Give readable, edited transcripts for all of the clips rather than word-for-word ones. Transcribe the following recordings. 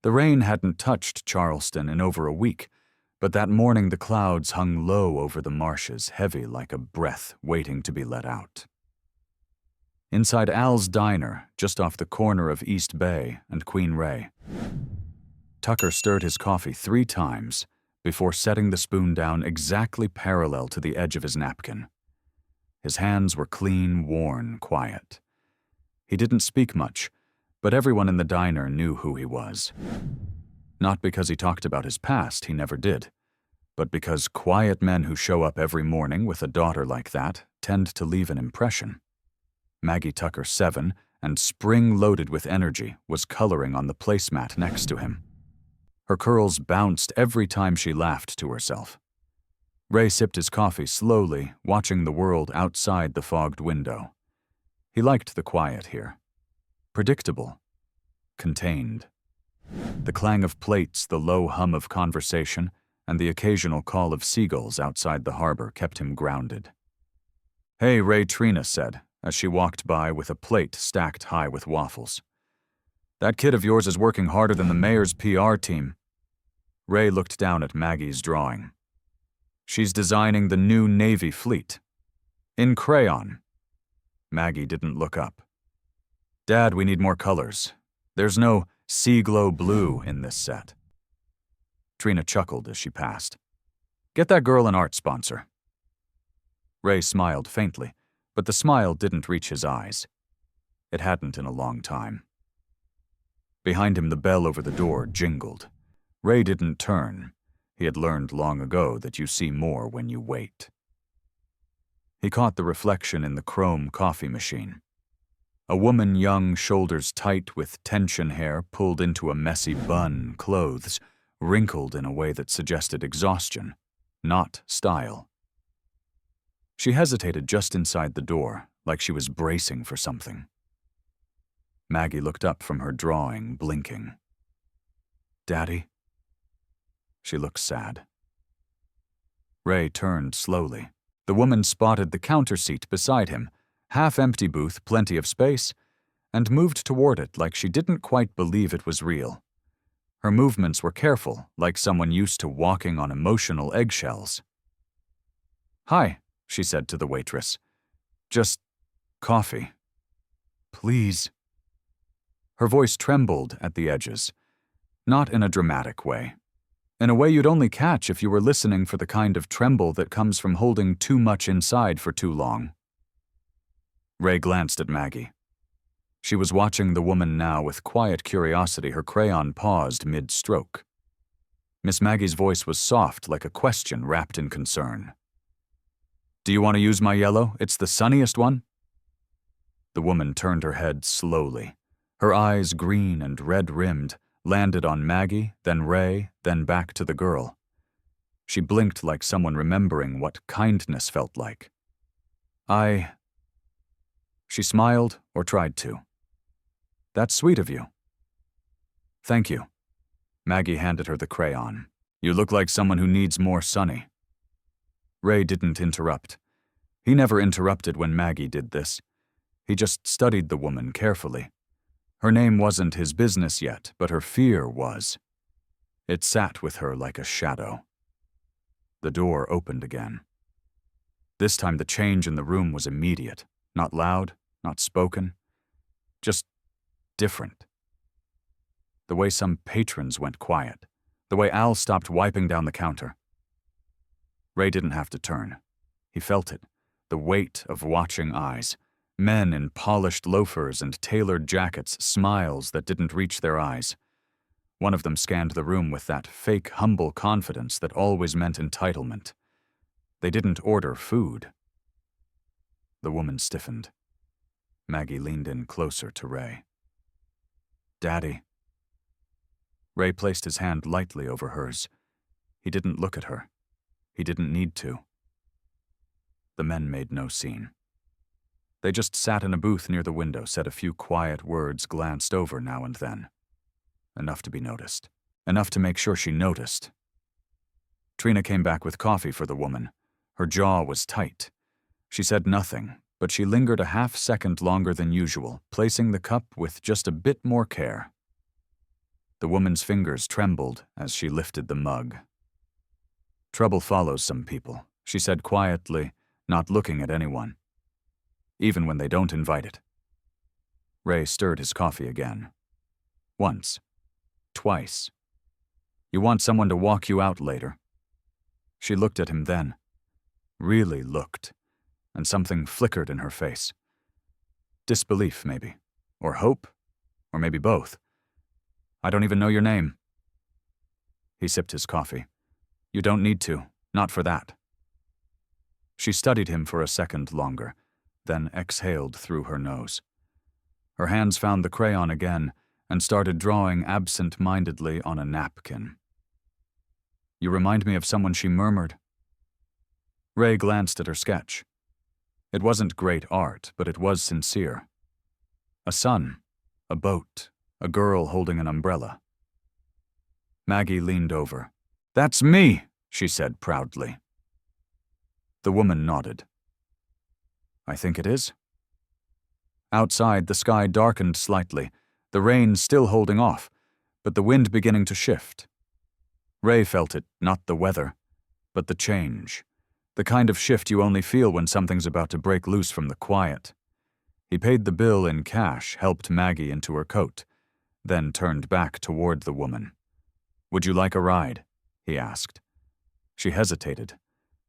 The rain hadn't touched Charleston in over a week, but that morning the clouds hung low over the marshes, heavy like a breath waiting to be let out. Inside Al's diner, just off the corner of East Bay and Queen Ray, Tucker stirred his coffee 3 times before setting the spoon down exactly parallel to the edge of his napkin. His hands were clean, worn, quiet. He didn't speak much, but everyone in the diner knew who he was. Not because he talked about his past, he never did, but because quiet men who show up every morning with a daughter like that tend to leave an impression. Maggie Tucker, 7, and spring-loaded with energy, was coloring on the placemat next to him. Her curls bounced every time she laughed to herself. Ray sipped his coffee slowly, watching the world outside the fogged window. He liked the quiet here. Predictable. Contained. The clang of plates, the low hum of conversation, and the occasional call of seagulls outside the harbor kept him grounded. "Hey, Ray," Trina said, as she walked by with a plate stacked high with waffles. "That kid of yours is working harder than the mayor's PR team." Ray looked down at Maggie's drawing. "She's designing the new Navy fleet. In crayon." Maggie didn't look up. "Dad, we need more colors. There's no sea glow blue in this set." Trina chuckled as she passed. "Get that girl an art sponsor." Ray smiled faintly, but the smile didn't reach his eyes. It hadn't in a long time. Behind him, the bell over the door jingled. Ray didn't turn. He had learned long ago that you see more when you wait. He caught the reflection in the chrome coffee machine. A woman, young, shoulders tight, with tension hair pulled into a messy bun, clothes wrinkled in a way that suggested exhaustion, not style. She hesitated just inside the door, like she was bracing for something. Maggie looked up from her drawing, blinking. "Daddy?" She looked sad. Ray turned slowly. The woman spotted the counter seat beside him, half-empty booth, plenty of space, and moved toward it like she didn't quite believe it was real. Her movements were careful, like someone used to walking on emotional eggshells. "Hi," she said to the waitress. "Just coffee. Please." Her voice trembled at the edges, not in a dramatic way. In a way you'd only catch if you were listening for the kind of tremble that comes from holding too much inside for too long. Ray glanced at Maggie. She was watching the woman now with quiet curiosity, her crayon paused mid-stroke. Miss Maggie's voice was soft, like a question wrapped in concern. "Do you want to use my yellow? It's the sunniest one." The woman turned her head slowly. Her eyes, green and red-rimmed, landed on Maggie, then Ray, then back to the girl. She blinked like someone remembering what kindness felt like. She smiled, or tried to. "That's sweet of you." "Thank you." Maggie handed her the crayon. "You look like someone who needs more sunny." Ray didn't interrupt. He never interrupted when Maggie did this. He just studied the woman carefully. Her name wasn't his business yet, but her fear was. It sat with her like a shadow. The door opened again. This time the change in the room was immediate. Not loud, not spoken. Just different. The way some patrons went quiet. The way Al stopped wiping down the counter. Ray didn't have to turn. He felt it. The weight of watching eyes. Men in polished loafers and tailored jackets, smiles that didn't reach their eyes. One of them scanned the room with that fake, humble confidence that always meant entitlement. They didn't order food. The woman stiffened. Maggie leaned in closer to Ray. "Daddy." Ray placed his hand lightly over hers. He didn't look at her. He didn't need to. The men made no scene. They just sat in a booth near the window, said a few quiet words, glanced over now and then. Enough to be noticed. Enough to make sure she noticed. Trina came back with coffee for the woman. Her jaw was tight. She said nothing, but she lingered a half-second longer than usual, placing the cup with just a bit more care. The woman's fingers trembled as she lifted the mug. "Trouble follows some people," she said quietly, not looking at anyone, "even when they don't invite it." Ray stirred his coffee again. Once. Twice. "You want someone to walk you out later?" She looked at him then. Really looked, and something flickered in her face. Disbelief, maybe. Or hope. Or maybe both. "I don't even know your name." He sipped his coffee. "You don't need to. Not for that." She studied him for a second longer, then exhaled through her nose. Her hands found the crayon again and started drawing absent-mindedly on a napkin. "You remind me of someone," she murmured. Ray glanced at her sketch. It wasn't great art, but it was sincere. A sun, a boat, a girl holding an umbrella. Maggie leaned over. "That's me," she said proudly. The woman nodded. "I think it is." Outside, the sky darkened slightly, the rain still holding off, but the wind beginning to shift. Ray felt it, not the weather, but the change, the kind of shift you only feel when something's about to break loose from the quiet. He paid the bill in cash, helped Maggie into her coat, then turned back toward the woman. "Would you like a ride?" he asked. She hesitated,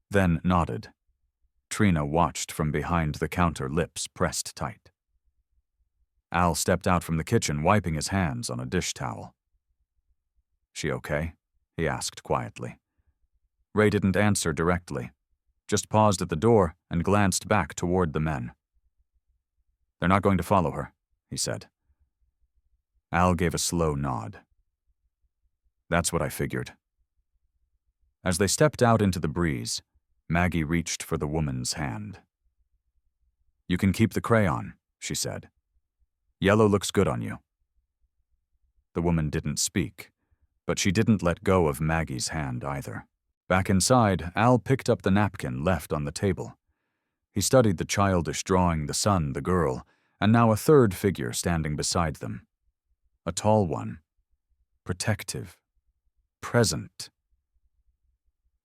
then nodded. Trina watched from behind the counter, lips pressed tight. Al stepped out from the kitchen, wiping his hands on a dish towel. "She okay?" he asked quietly. Ray didn't answer directly, just paused at the door and glanced back toward the men. "They're not going to follow her," he said. Al gave a slow nod. "That's what I figured." As they stepped out into the breeze, Maggie reached for the woman's hand. "You can keep the crayon," she said. "Yellow looks good on you." The woman didn't speak, but she didn't let go of Maggie's hand either. Back inside, Al picked up the napkin left on the table. He studied the childish drawing, the sun, the girl, and now a third figure standing beside them. A tall one. Protective. Present.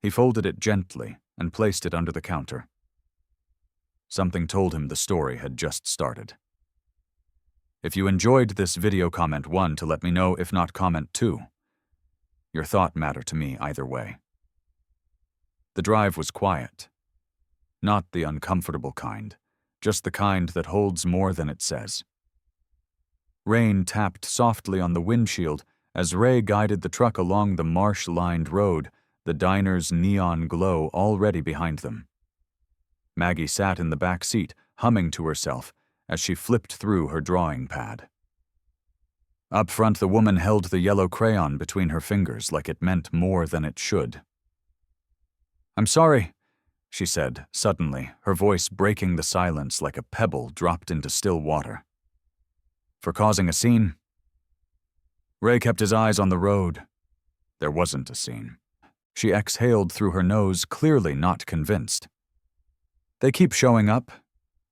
He folded it gently and placed it under the counter. Something told him the story had just started. If you enjoyed this video, comment 1 to let me know, if not, comment 2. Your thought matter to me either way. The drive was quiet. Not the uncomfortable kind, just the kind that holds more than it says. Rain tapped softly on the windshield as Ray guided the truck along the marsh-lined road, the diner's neon glow already behind them. Maggie sat in the back seat, humming to herself as she flipped through her drawing pad. Up front, the woman held the yellow crayon between her fingers like it meant more than it should. "I'm sorry," she said, suddenly, her voice breaking the silence like a pebble dropped into still water. "For causing a scene?" Ray kept his eyes on the road. There wasn't a scene. She exhaled through her nose, clearly not convinced. "They keep showing up.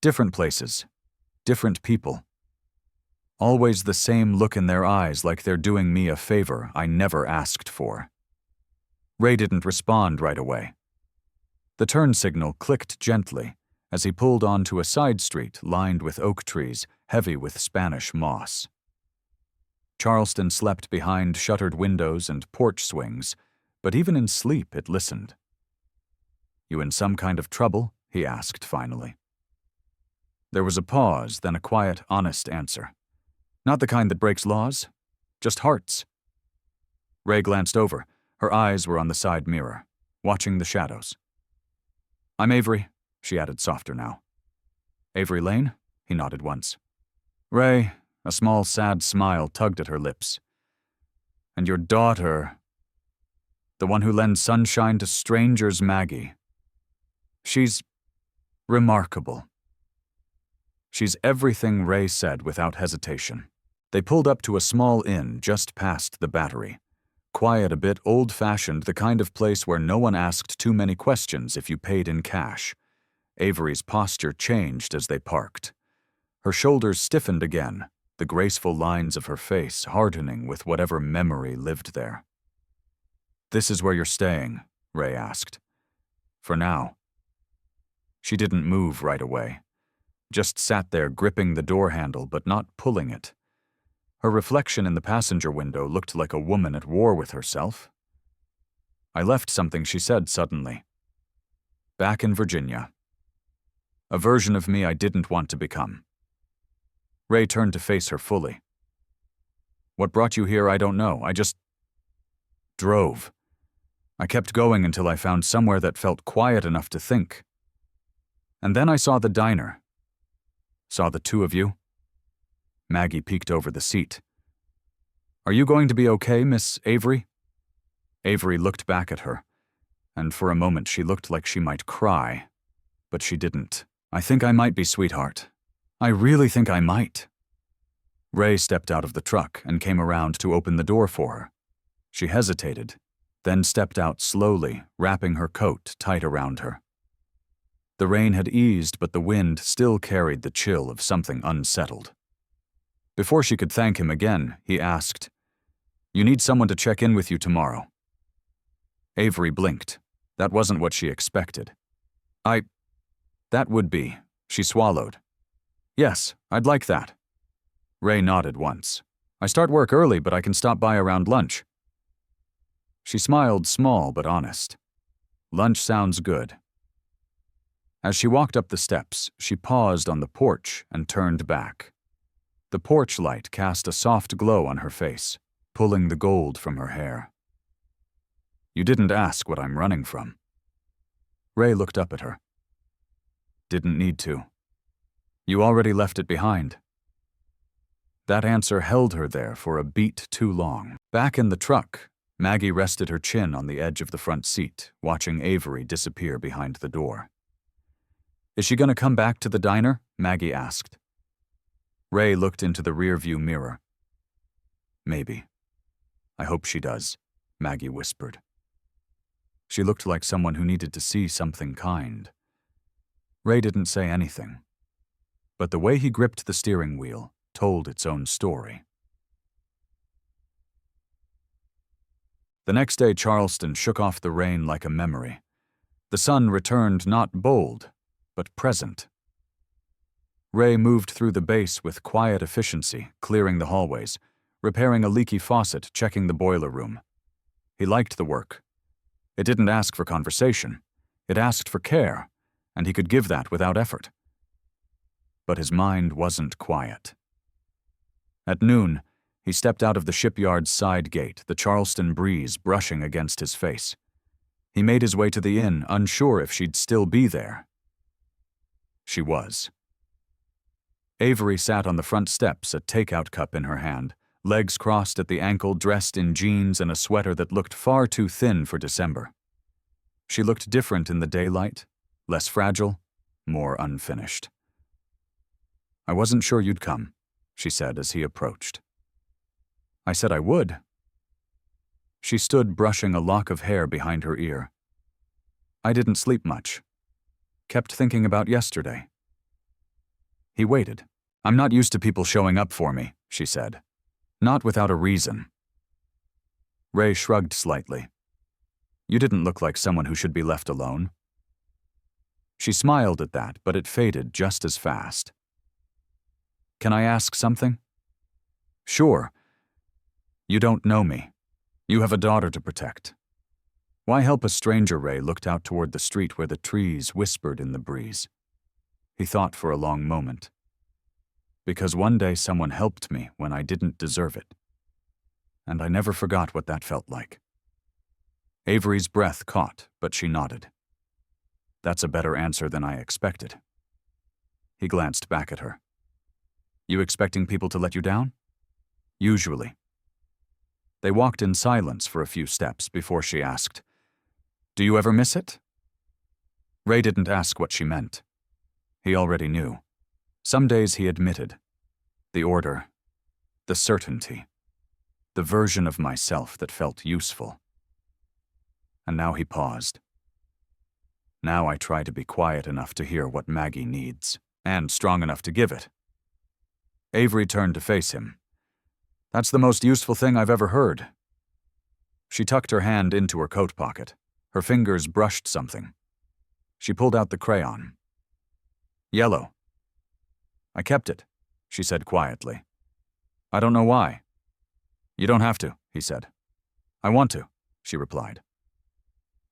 Different places. Different people. Always the same look in their eyes, like they're doing me a favor I never asked for." Ray didn't respond right away. The turn signal clicked gently as he pulled onto a side street lined with oak trees, heavy with Spanish moss. Charleston slept behind shuttered windows and porch swings, but even in sleep it listened. "You in some kind of trouble?" he asked finally. There was a pause, then a quiet, honest answer. "Not the kind that breaks laws, just hearts." Ray glanced over. Her eyes were on the side mirror, watching the shadows. "I'm Avery," she added softer now. "Avery Lane?" He nodded once. "Ray," a small, sad smile tugged at her lips. "And your daughter, the one who lends sunshine to strangers, Maggie. She's remarkable." "She's everything," Ray said without hesitation. They pulled up to a small inn just past the Battery. Quiet, a bit old-fashioned, the kind of place where no one asked too many questions if you paid in cash. Avery's posture changed as they parked. Her shoulders stiffened again, the graceful lines of her face hardening with whatever memory lived there. "This is where you're staying?" Ray asked. "For now." She didn't move right away, just sat there gripping the door handle but not pulling it. Her reflection in the passenger window looked like a woman at war with herself. "I left something," she said suddenly. "Back in Virginia. A version of me I didn't want to become." Ray turned to face her fully. "What brought you here, I don't know. I just drove. I kept going until I found somewhere that felt quiet enough to think. And then I saw the diner. Saw the two of you." Maggie peeked over the seat. "Are you going to be okay, Miss Avery?" Avery looked back at her, and for a moment she looked like she might cry, but she didn't. "I think I might be, sweetheart. I really think I might." Ray stepped out of the truck and came around to open the door for her. She hesitated, then stepped out slowly, wrapping her coat tight around her. The rain had eased, but the wind still carried the chill of something unsettled. Before she could thank him again, he asked, "You need someone to check in with you tomorrow." Avery blinked. That wasn't what she expected. That would be," she swallowed. "Yes, I'd like that." Ray nodded once. "I start work early, but I can stop by around lunch." She smiled, small but honest. "Lunch sounds good." As she walked up the steps, she paused on the porch and turned back. The porch light cast a soft glow on her face, pulling the gold from her hair. "You didn't ask what I'm running from." Ray looked up at her. "Didn't need to. You already left it behind." That answer held her there for a beat too long. Back in the truck, Maggie rested her chin on the edge of the front seat, watching Avery disappear behind the door. "Is she going to come back to the diner?" Maggie asked. Ray looked into the rearview mirror. "Maybe. I hope she does," Maggie whispered. She looked like someone who needed to see something kind. Ray didn't say anything, but the way he gripped the steering wheel told its own story. The next day, Charleston shook off the rain like a memory. The sun returned not bold, but present. Ray moved through the base with quiet efficiency, clearing the hallways, repairing a leaky faucet, checking the boiler room. He liked the work. It didn't ask for conversation. It asked for care, and he could give that without effort. But his mind wasn't quiet. At noon, he stepped out of the shipyard's side gate, the Charleston breeze brushing against his face. He made his way to the inn, unsure if she'd still be there. She was. Avery sat on the front steps, a takeout cup in her hand, legs crossed at the ankle, dressed in jeans and a sweater that looked far too thin for December. She looked different in the daylight, less fragile, more unfinished. "I wasn't sure you'd come," she said as he approached. "I said I would." She stood brushing a lock of hair behind her ear. "I didn't sleep much. Kept thinking about yesterday." He waited. "I'm not used to people showing up for me," she said. "Not without a reason." Ray shrugged slightly. "You didn't look like someone who should be left alone." She smiled at that, but it faded just as fast. "Can I ask something?" "Sure. You don't know me. You have a daughter to protect. Why help a stranger?" Ray looked out toward the street where the trees whispered in the breeze. He thought for a long moment. "Because one day someone helped me when I didn't deserve it. And I never forgot what that felt like." Avery's breath caught, but she nodded. "That's a better answer than I expected." He glanced back at her. "You expecting people to let you down?" "Usually." They walked in silence for a few steps before she asked, "Do you ever miss it?" Ray didn't ask what she meant. He already knew. Some days, he admitted. The order, the certainty, the version of myself that felt useful. And now he paused. "Now I try to be quiet enough to hear what Maggie needs, and strong enough to give it." Avery turned to face him. That's the most useful thing I've ever heard. She tucked her hand into her coat pocket. Her fingers brushed something. She pulled out the crayon. Yellow. I kept it, she said quietly. I don't know why. You don't have to, he said. I want to, she replied.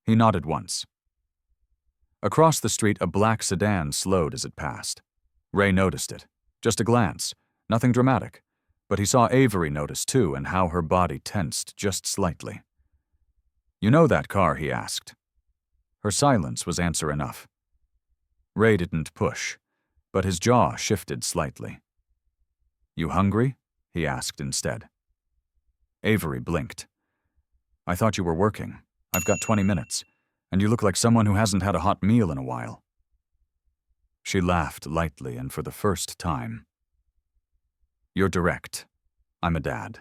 He nodded once. Across the street, a black sedan slowed as it passed. Ray noticed it. Just a glance. Nothing dramatic. But he saw Avery notice too, and how her body tensed just slightly. You know that car, he asked. Her silence was answer enough. Ray didn't push, but his jaw shifted slightly. You hungry? He asked instead. Avery blinked. I thought you were working. I've got 20 minutes, and you look like someone who hasn't had a hot meal in a while. She laughed lightly and for the first time. You're direct. I'm a dad.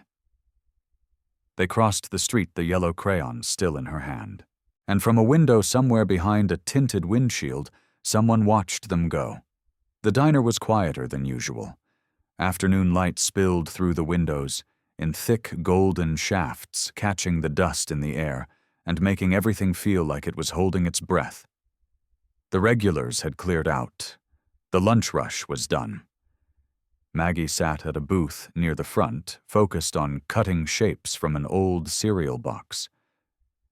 They crossed the street, the yellow crayon still in her hand. And from a window somewhere behind a tinted windshield, someone watched them go. The diner was quieter than usual. Afternoon light spilled through the windows, in thick golden shafts, catching the dust in the air and making everything feel like it was holding its breath. The regulars had cleared out. The lunch rush was done. Maggie sat at a booth near the front, focused on cutting shapes from an old cereal box.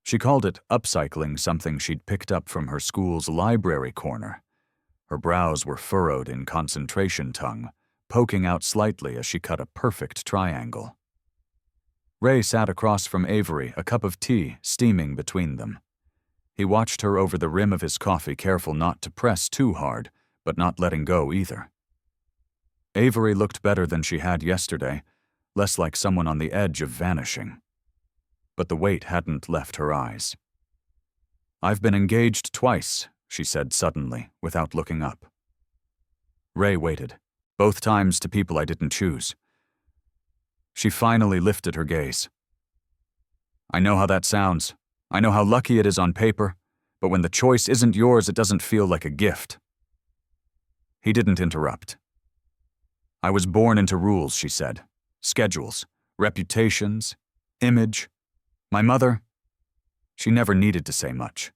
She called it upcycling something she'd picked up from her school's library corner. Her brows were furrowed in concentration tongue, poking out slightly as she cut a perfect triangle. Ray sat across from Avery, a cup of tea steaming between them. He watched her over the rim of his coffee, careful not to press too hard, but not letting go either. Avery looked better than she had yesterday, less like someone on the edge of vanishing. But the weight hadn't left her eyes. I've been engaged twice, she said suddenly, without looking up. Ray waited, both times to people I didn't choose. She finally lifted her gaze. I know how that sounds. I know how lucky it is on paper, but when the choice isn't yours, it doesn't feel like a gift. He didn't interrupt. I was born into rules, she said. Schedules, reputations, image. My mother, she never needed to say much.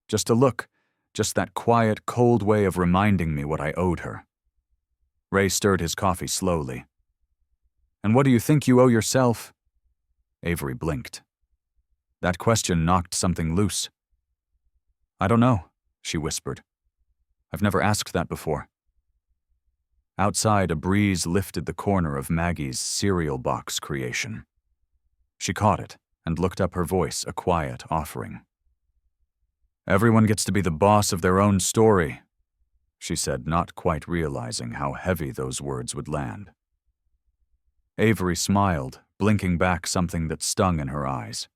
Just a look, just that quiet, cold way of reminding me what I owed her. Ray stirred his coffee slowly. And what do you think you owe yourself? Avery blinked. That question knocked something loose. I don't know, she whispered. I've never asked that before. Outside, a breeze lifted the corner of Maggie's cereal box creation. She caught it and looked up, her voice a quiet offering. Everyone gets to be the boss of their own story, she said, not quite realizing how heavy those words would land. Avery smiled, blinking back something that stung in her eyes.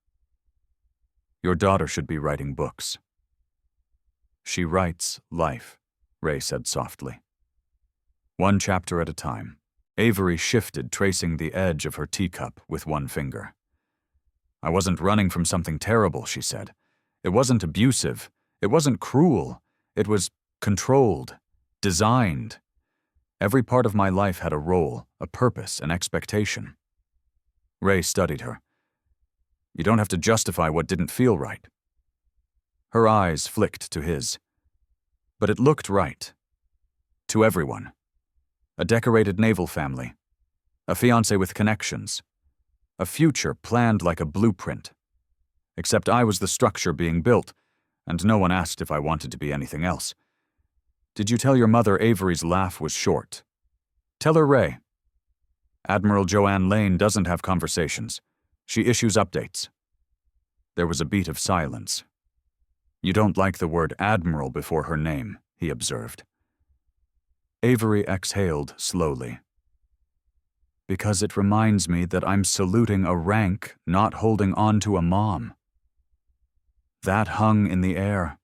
Your daughter should be writing books. She writes life, Ray said softly. One chapter at a time. Avery shifted, tracing the edge of her teacup with one finger. I wasn't running from something terrible, she said. It wasn't abusive. It wasn't cruel. It was controlled, designed. Every part of my life had a role, a purpose, an expectation. Ray studied her. You don't have to justify what didn't feel right. Her eyes flicked to his. But it looked right. To everyone. A decorated naval family. A fiancé with connections. A future planned like a blueprint. Except I was the structure being built, and no one asked if I wanted to be anything else. Did you tell your mother Avery's laugh was short? Tell her, Ray. Admiral Joanne Lane doesn't have conversations. She issues updates. There was a beat of silence. You don't like the word Admiral before her name, he observed. Avery exhaled slowly. Because it reminds me that I'm saluting a rank, not holding on to a mom. That hung in the air.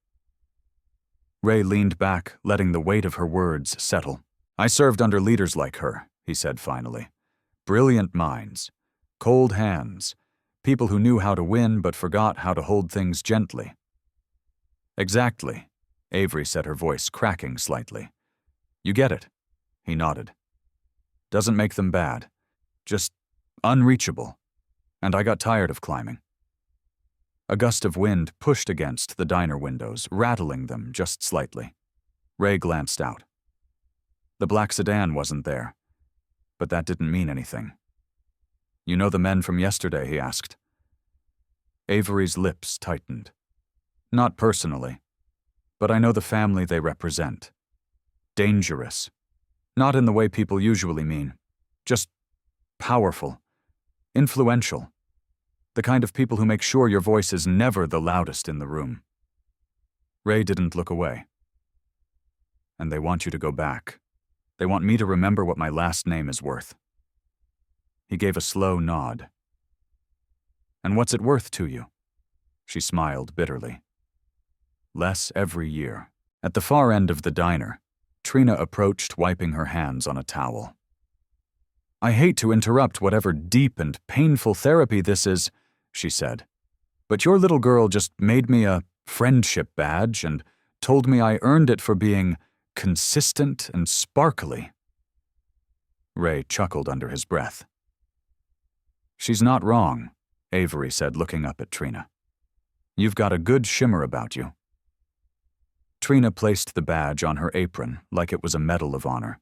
Ray leaned back, letting the weight of her words settle. I served under leaders like her, he said finally. Brilliant minds, cold hands, people who knew how to win but forgot how to hold things gently. Exactly, Avery said, her voice cracking slightly. You get it, he nodded. Doesn't make them bad. Just unreachable. And I got tired of climbing. A gust of wind pushed against the diner windows, rattling them just slightly. Ray glanced out. The black sedan wasn't there, but that didn't mean anything. You know the men from yesterday, he asked. Avery's lips tightened. Not personally, but I know the family they represent. Dangerous. Not in the way people usually mean. Just powerful. Influential. The kind of people who make sure your voice is never the loudest in the room. Ray didn't look away. And they want you to go back. They want me to remember what my last name is worth. He gave a slow nod. And what's it worth to you? She smiled bitterly. Less every year. At the far end of the diner, Trina approached, wiping her hands on a towel. I hate to interrupt whatever deep and painful therapy this is, she said, but your little girl just made me a friendship badge and told me I earned it for being consistent and sparkly. Ray chuckled under his breath. She's not wrong, Avery said, looking up at Trina. You've got a good shimmer about you. Trina placed the badge on her apron like it was a medal of honor.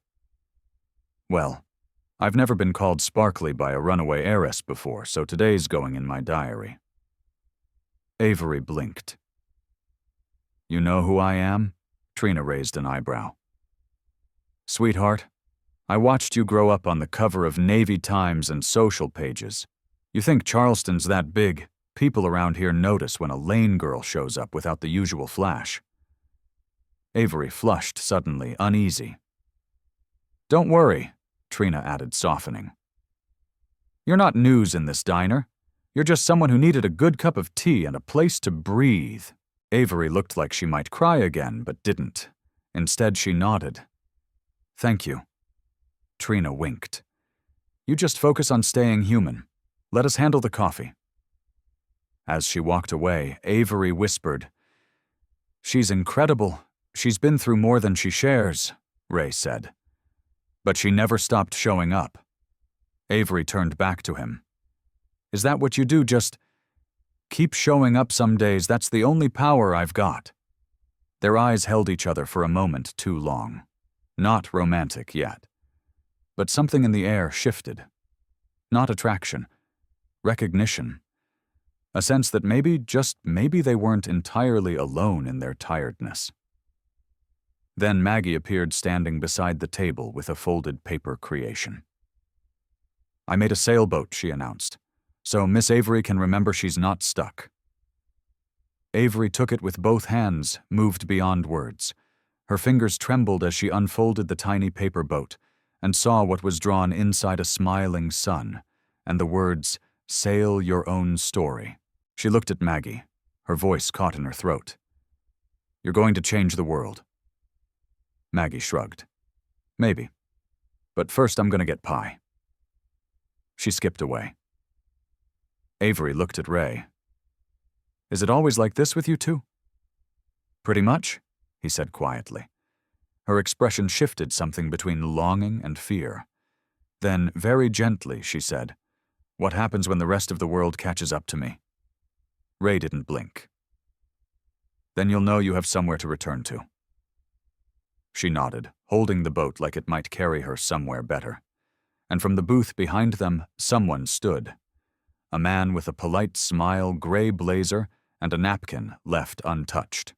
Well, I've never been called sparkly by a runaway heiress before, so today's going in my diary. Avery blinked. You know who I am? Trina raised an eyebrow. Sweetheart, I watched you grow up on the cover of Navy Times and social pages. You think Charleston's that big, people around here notice when a lane girl shows up without the usual flash. Avery flushed suddenly, uneasy. Don't worry, Trina added, softening. You're not news in this diner. You're just someone who needed a good cup of tea and a place to breathe. Avery looked like she might cry again, but didn't. Instead, she nodded. Thank you. Trina winked. You just focus on staying human. Let us handle the coffee. As she walked away, Avery whispered, She's incredible. She's been through more than she shares, Ray said. But she never stopped showing up. Avery turned back to him. Is that what you do, just keep showing up some days? That's the only power I've got. Their eyes held each other for a moment too long. Not romantic yet. But something in the air shifted. Not attraction. Recognition. A sense that maybe, just maybe, they weren't entirely alone in their tiredness. Then Maggie appeared standing beside the table with a folded paper creation. I made a sailboat, she announced, so Miss Avery can remember she's not stuck. Avery took it with both hands, moved beyond words. Her fingers trembled as she unfolded the tiny paper boat and saw what was drawn inside a smiling sun and the words, Sail your own story. She looked at Maggie, her voice caught in her throat. You're going to change the world. Maggie shrugged. Maybe. But first I'm going to get pie. She skipped away. Avery looked at Ray. Is it always like this with you two? Pretty much, he said quietly. Her expression shifted something between longing and fear. Then, very gently, she said, What happens when the rest of the world catches up to me? Ray didn't blink. Then you'll know you have somewhere to return to. She nodded, holding the boat like it might carry her somewhere better. And from the booth behind them, someone stood. A man with a polite smile, gray blazer, and a napkin left untouched.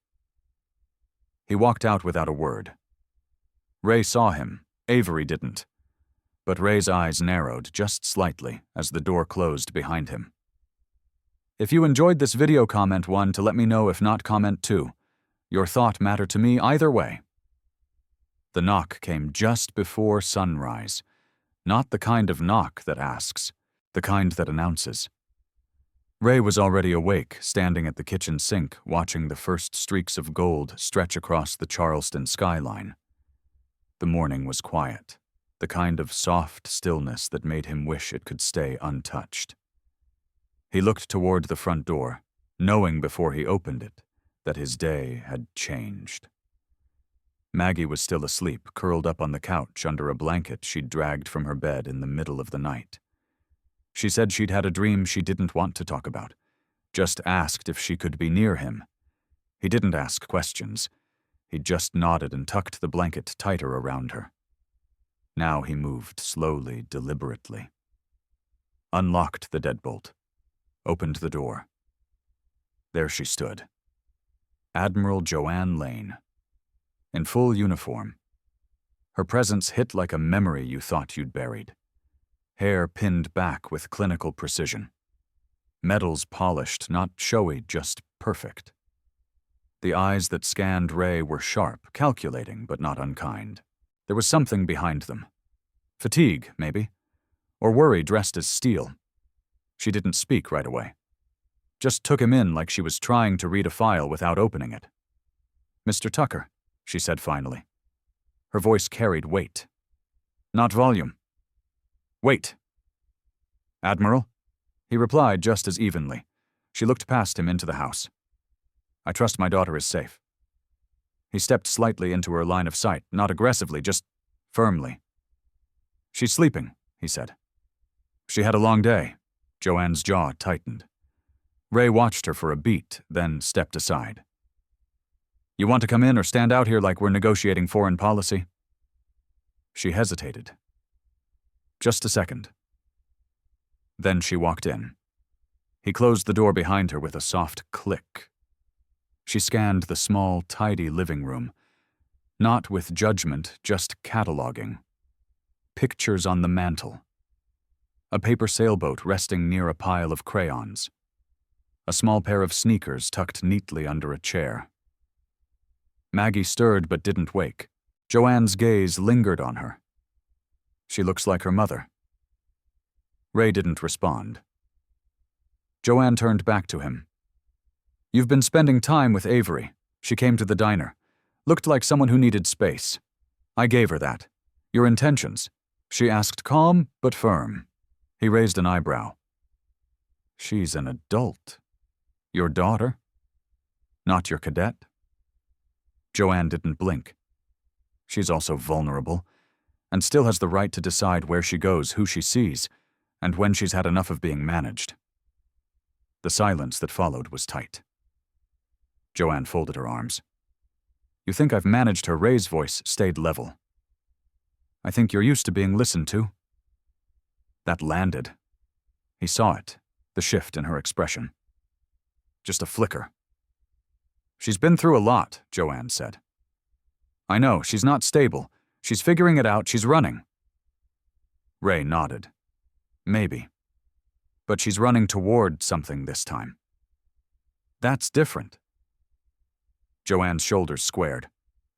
He walked out without a word. Ray saw him. Avery didn't. But Ray's eyes narrowed just slightly as the door closed behind him. If you enjoyed this video, comment 1 to let me know. If not, comment 2. Your thought mattered to me either way. The knock came just before sunrise. Not the kind of knock that asks, the kind that announces. Ray was already awake, standing at the kitchen sink, watching the first streaks of gold stretch across the Charleston skyline. The morning was quiet, the kind of soft stillness that made him wish it could stay untouched. He looked toward the front door, knowing before he opened it that his day had changed. Maggie was still asleep, curled up on the couch under a blanket she'd dragged from her bed in the middle of the night. She said she'd had a dream she didn't want to talk about, just asked if she could be near him. He didn't ask questions. He just nodded and tucked the blanket tighter around her. Now he moved slowly, deliberately. Unlocked the deadbolt. Opened the door. There she stood. Admiral Joanne Lane. In full uniform. Her presence hit like a memory you thought you'd buried. Hair pinned back with clinical precision. Medals polished, not showy, just perfect. The eyes that scanned Ray were sharp, calculating, but not unkind. There was something behind them. Fatigue, maybe. Or worry dressed as steel. She didn't speak right away. Just took him in like she was trying to read a file without opening it. "Mr. Tucker," she said finally. Her voice carried weight. Not volume. "Wait." "Admiral?" He replied just as evenly. She looked past him into the house. "I trust my daughter is safe." He stepped slightly into her line of sight, not aggressively, just firmly. "She's sleeping," he said. "She had a long day." Joanne's jaw tightened. Ray watched her for a beat, then stepped aside. "You want to come in or stand out here like we're negotiating foreign policy?" She hesitated. "Just a second." Then she walked in. He closed the door behind her with a soft click. She scanned the small, tidy living room, not with judgment, just cataloging. Pictures on the mantel. A paper sailboat resting near a pile of crayons. A small pair of sneakers tucked neatly under a chair. Maggie stirred but didn't wake. Joanne's gaze lingered on her. "She looks like her mother." Ray didn't respond. Joanne turned back to him. "You've been spending time with Avery. She came to the diner. Looked like someone who needed space. I gave her that. Your intentions?" She asked, calm but firm. He raised an eyebrow. "She's an adult. Your daughter? Not your cadet?" Joanne didn't blink. She's also vulnerable, and still has the right to decide where she goes, who she sees, and when she's had enough of being managed. The silence that followed was tight. Joanne folded her arms. "You think I've managed her?" Ray's voice stayed level. "I think you're used to being listened to." That landed. He saw it, the shift in her expression. Just a flicker. "She's been through a lot," Joanne said. "I know, she's not stable. She's figuring it out, she's running." Ray nodded. "Maybe. But she's running toward something this time." "That's different." Joanne's shoulders squared.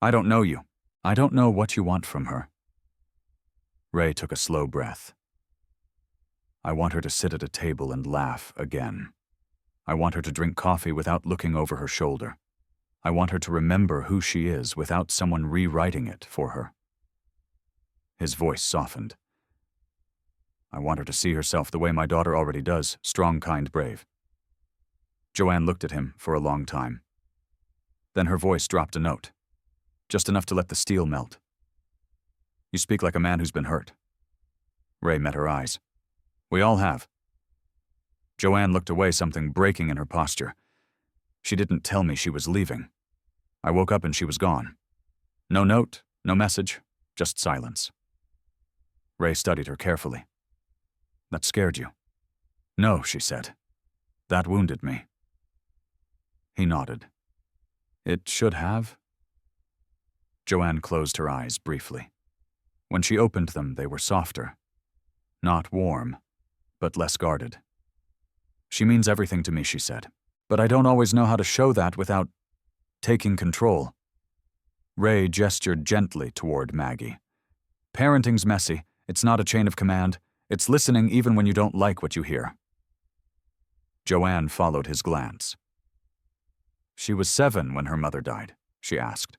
"I don't know you. I don't know what you want from her." Ray took a slow breath. "I want her to sit at a table and laugh again. I want her to drink coffee without looking over her shoulder. I want her to remember who she is without someone rewriting it for her." His voice softened. "I want her to see herself the way my daughter already does, strong, kind, brave." Joanne looked at him for a long time. Then her voice dropped a note, just enough to let the steel melt. "You speak like a man who's been hurt." Ray met her eyes. "We all have." Joanne looked away, something breaking in her posture. "She didn't tell me she was leaving. I woke up and she was gone. No note, no message, just silence." Ray studied her carefully. "That scared you?" "No," she said. "That wounded me." He nodded. "It should have." Joanne closed her eyes briefly. When she opened them, they were softer. Not warm, but less guarded. "She means everything to me," she said. "But I don't always know how to show that without taking control." Ray gestured gently toward Maggie. "Parenting's messy. It's not a chain of command. It's listening even when you don't like what you hear." Joanne followed his glance. "She was 7 when her mother died?" she asked.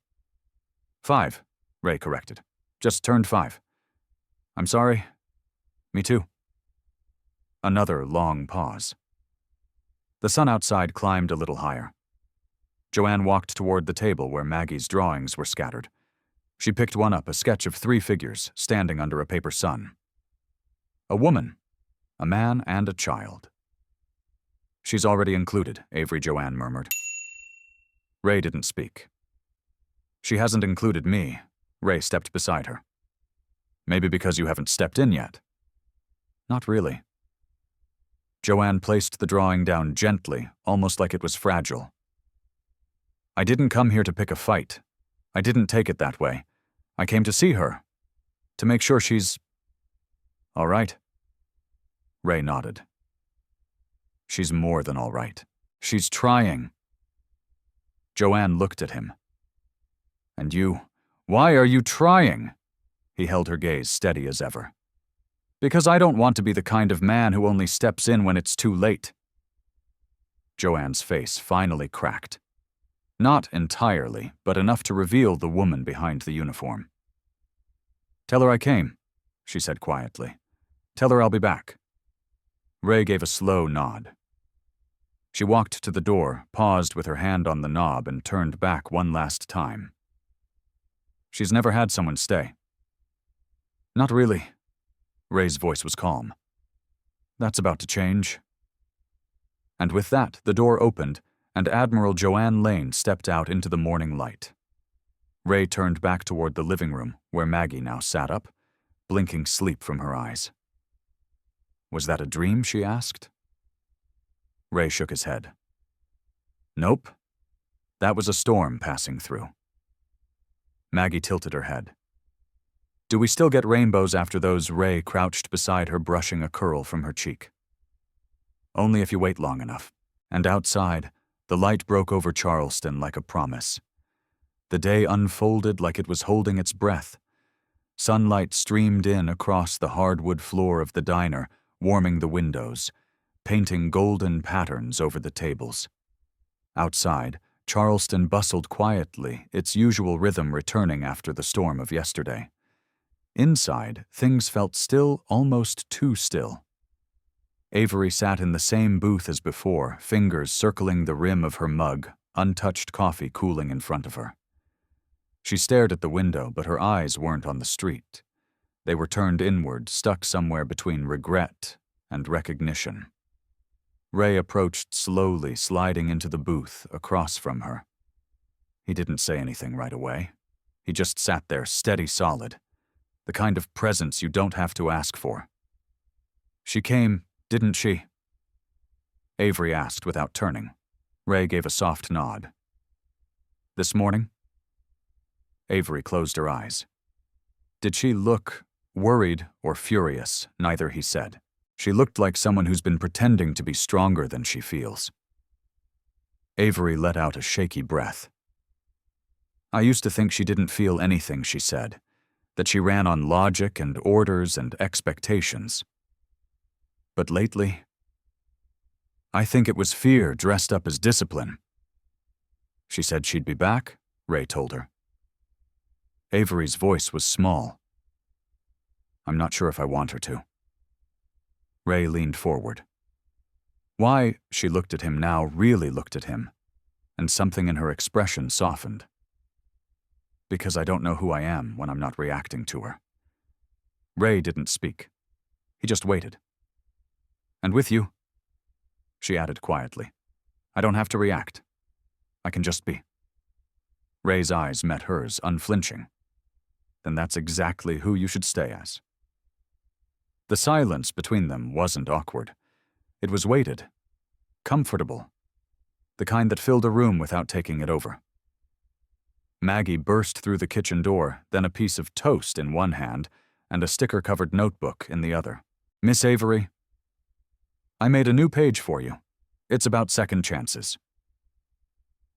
5, Ray corrected. "Just turned 5. I'm sorry. Me too." Another long pause. The sun outside climbed a little higher. Joanne walked toward the table where Maggie's drawings were scattered. She picked one up, a sketch of 3 figures standing under a paper sun. A woman, a man, and a child. She's already included, Avery Joanne murmured. Ray didn't speak. She hasn't included me. Ray stepped beside her. Maybe because you haven't stepped in yet. Not really. Joanne placed the drawing down gently, almost like it was fragile. I didn't come here to pick a fight. I didn't take it that way. I came to see her. To make sure she's... all right. Ray nodded. She's more than all right. She's trying. Joanne looked at him. And you, why are you trying? He held her gaze steady as ever. Because I don't want to be the kind of man who only steps in when it's too late. Joanne's face finally cracked. Not entirely, but enough to reveal the woman behind the uniform. Tell her I came, she said quietly. Tell her I'll be back. Ray gave a slow nod. She walked to the door, paused with her hand on the knob, and turned back one last time. She's never had someone stay. Not really. Ray's voice was calm. That's about to change. And with that, the door opened, and Admiral Joanne Lane stepped out into the morning light. Ray turned back toward the living room, where Maggie now sat up, blinking sleep from her eyes. Was that a dream, she asked? Ray shook his head. Nope. That was a storm passing through. Maggie tilted her head. Do we still get rainbows after those? Ray crouched beside her, brushing a curl from her cheek. Only if you wait long enough. And outside, the light broke over Charleston like a promise. The day unfolded like it was holding its breath. Sunlight streamed in across the hardwood floor of the diner, warming the windows, painting golden patterns over the tables. Outside, Charleston bustled quietly, its usual rhythm returning after the storm of yesterday. Inside, things felt still, almost too still. Avery sat in the same booth as before, fingers circling the rim of her mug, untouched coffee cooling in front of her. She stared at the window, but her eyes weren't on the street. They were turned inward, stuck somewhere between regret and recognition. Ray approached slowly, sliding into the booth across from her. He didn't say anything right away. He just sat there, steady, solid. The kind of presence you don't have to ask for. She came, didn't she? Avery asked without turning. Ray gave a soft nod. This morning? Avery closed her eyes. Did she look worried or furious? Neither, he said. She looked like someone who's been pretending to be stronger than she feels. Avery let out a shaky breath. I used to think she didn't feel anything, she said, that she ran on logic and orders and expectations. But lately, I think it was fear dressed up as discipline. She said she'd be back, Ray told her. Avery's voice was small. I'm not sure if I want her to. Ray leaned forward. Why? She looked at him now, really looked at him, and something in her expression softened. Because I don't know who I am when I'm not reacting to her. Ray didn't speak. He just waited. And with you, she added quietly, I don't have to react. I can just be. Ray's eyes met hers, unflinching. Then that's exactly who you should stay as. The silence between them wasn't awkward. It was weighted, comfortable, the kind that filled a room without taking it over. Maggie burst through the kitchen door, then a piece of toast in one hand and a sticker-covered notebook in the other. Miss Avery, I made a new page for you. It's about second chances.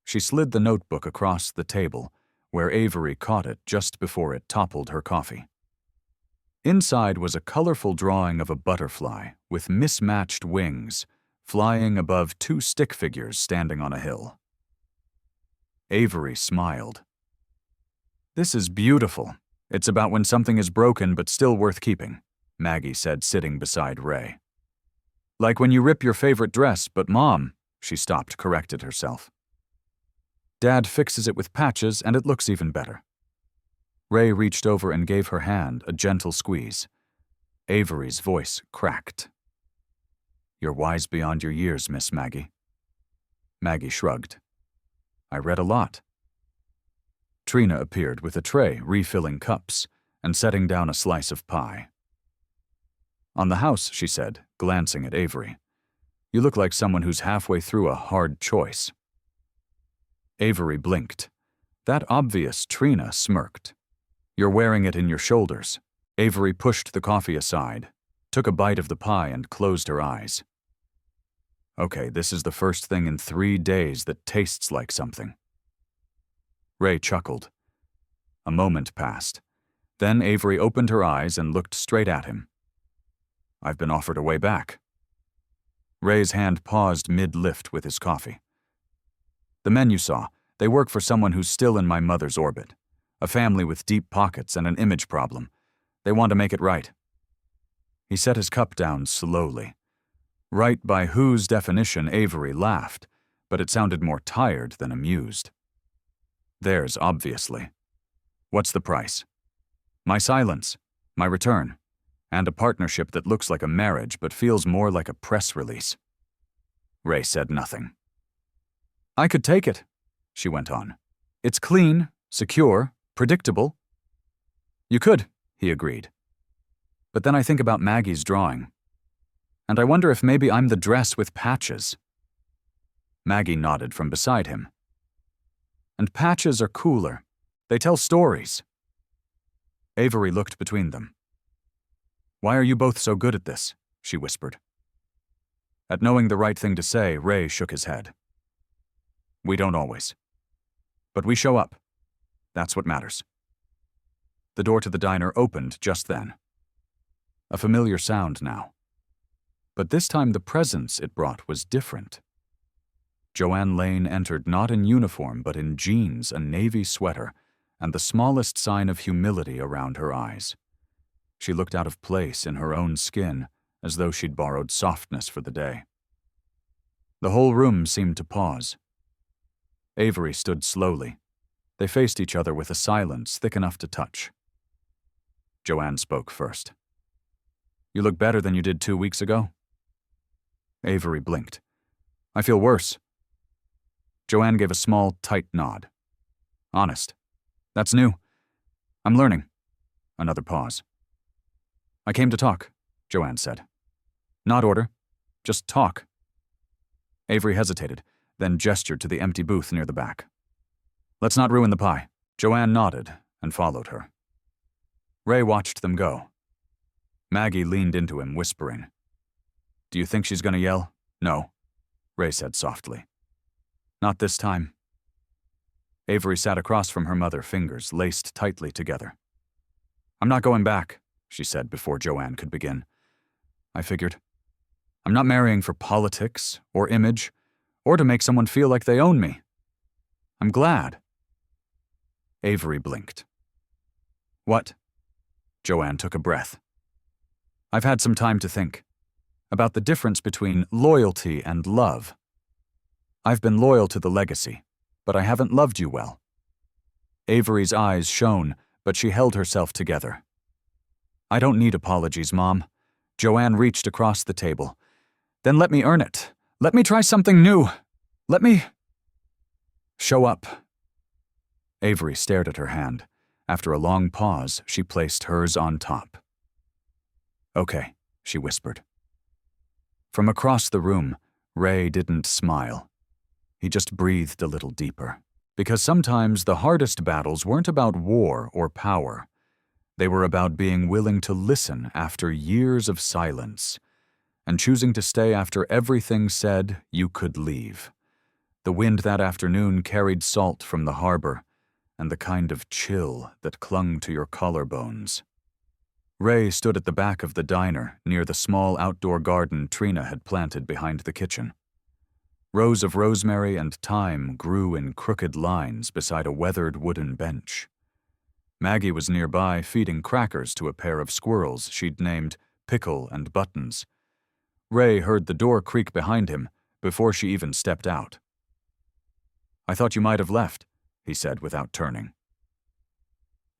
She slid the notebook across the table, where Avery caught it just before it toppled her coffee. Inside was a colorful drawing of a butterfly with mismatched wings, flying above 2 stick figures standing on a hill. Avery smiled. This is beautiful. It's about when something is broken but still worth keeping, Maggie said, sitting beside Ray. Like when you rip your favorite dress, but Mom, she stopped, corrected herself. Dad fixes it with patches and it looks even better. Ray reached over and gave her hand a gentle squeeze. Avery's voice cracked. "You're wise beyond your years, Miss Maggie." Maggie shrugged. "I read a lot." Trina appeared with a tray, refilling cups and setting down a slice of pie. "On the house," she said, glancing at Avery. "You look like someone who's halfway through a hard choice." Avery blinked. That obvious Trina smirked. "You're wearing it in your shoulders." Avery pushed the coffee aside, took a bite of the pie, and closed her eyes. "Okay, this is the first thing in 3 days that tastes like something." Ray chuckled. A moment passed. Then Avery opened her eyes and looked straight at him. "I've been offered a way back." Ray's hand paused mid-lift with his coffee. "The men you saw, they work for someone who's still in my mother's orbit. A family with deep pockets and an image problem. They want to make it right." He set his cup down slowly. Right by whose definition, Avery laughed, but it sounded more tired than amused. Theirs, obviously. "What's the price?" "My silence, my return, and a partnership that looks like a marriage but feels more like a press release." Ray said nothing. "I could take it," she went on. "It's clean, secure, predictable." "You could," he agreed. "But then I think about Maggie's drawing. And I wonder if maybe I'm the dress with patches." Maggie nodded from beside him. "And patches are cooler. They tell stories." Avery looked between them. "Why are you both so good at this?" she whispered. At knowing the right thing to say, Ray shook his head. "We don't always. But we show up. That's what matters." The door to the diner opened just then. A familiar sound now. But this time the presence it brought was different. Joanne Lane entered not in uniform but in jeans, a navy sweater, and the smallest sign of humility around her eyes. She looked out of place in her own skin, as though she'd borrowed softness for the day. The whole room seemed to pause. Avery stood slowly. They faced each other with a silence thick enough to touch. Joanne spoke first. "You look better than you did 2 weeks ago." Avery blinked. "I feel worse." Joanne gave a small, tight nod. "Honest. That's new. I'm learning." Another pause. "I came to talk," Joanne said. "Not order. Just talk." Avery hesitated, then gestured to the empty booth near the back. "Let's not ruin the pie." Joanne nodded and followed her. Ray watched them go. Maggie leaned into him, whispering. "Do you think she's going to yell?" "No," Ray said softly. "Not this time." Avery sat across from her mother, fingers laced tightly together. "I'm not going back," she said before Joanne could begin. "I figured. I'm not marrying for politics or image or to make someone feel like they own me. I'm glad." Avery blinked. "What?" Joanne took a breath. "I've had some time to think about the difference between loyalty and love. I've been loyal to the legacy, but I haven't loved you well." Avery's eyes shone, but she held herself together. "I don't need apologies, Mom." Joanne reached across the table. "Then let me earn it. Let me try something new. Let me show up." Avery stared at her hand. After a long pause, she placed hers on top. "Okay," she whispered. From across the room, Ray didn't smile. He just breathed a little deeper. Because sometimes the hardest battles weren't about war or power. They were about being willing to listen after years of silence, and choosing to stay after everything said you could leave. The wind that afternoon carried salt from the harbor, and the kind of chill that clung to your collarbones. Ray stood at the back of the diner, near the small outdoor garden Trina had planted behind the kitchen. Rows of rosemary and thyme grew in crooked lines beside a weathered wooden bench. Maggie was nearby feeding crackers to a pair of squirrels she'd named Pickle and Buttons. Ray heard the door creak behind him before she even stepped out. "I thought you might have left," he said without turning.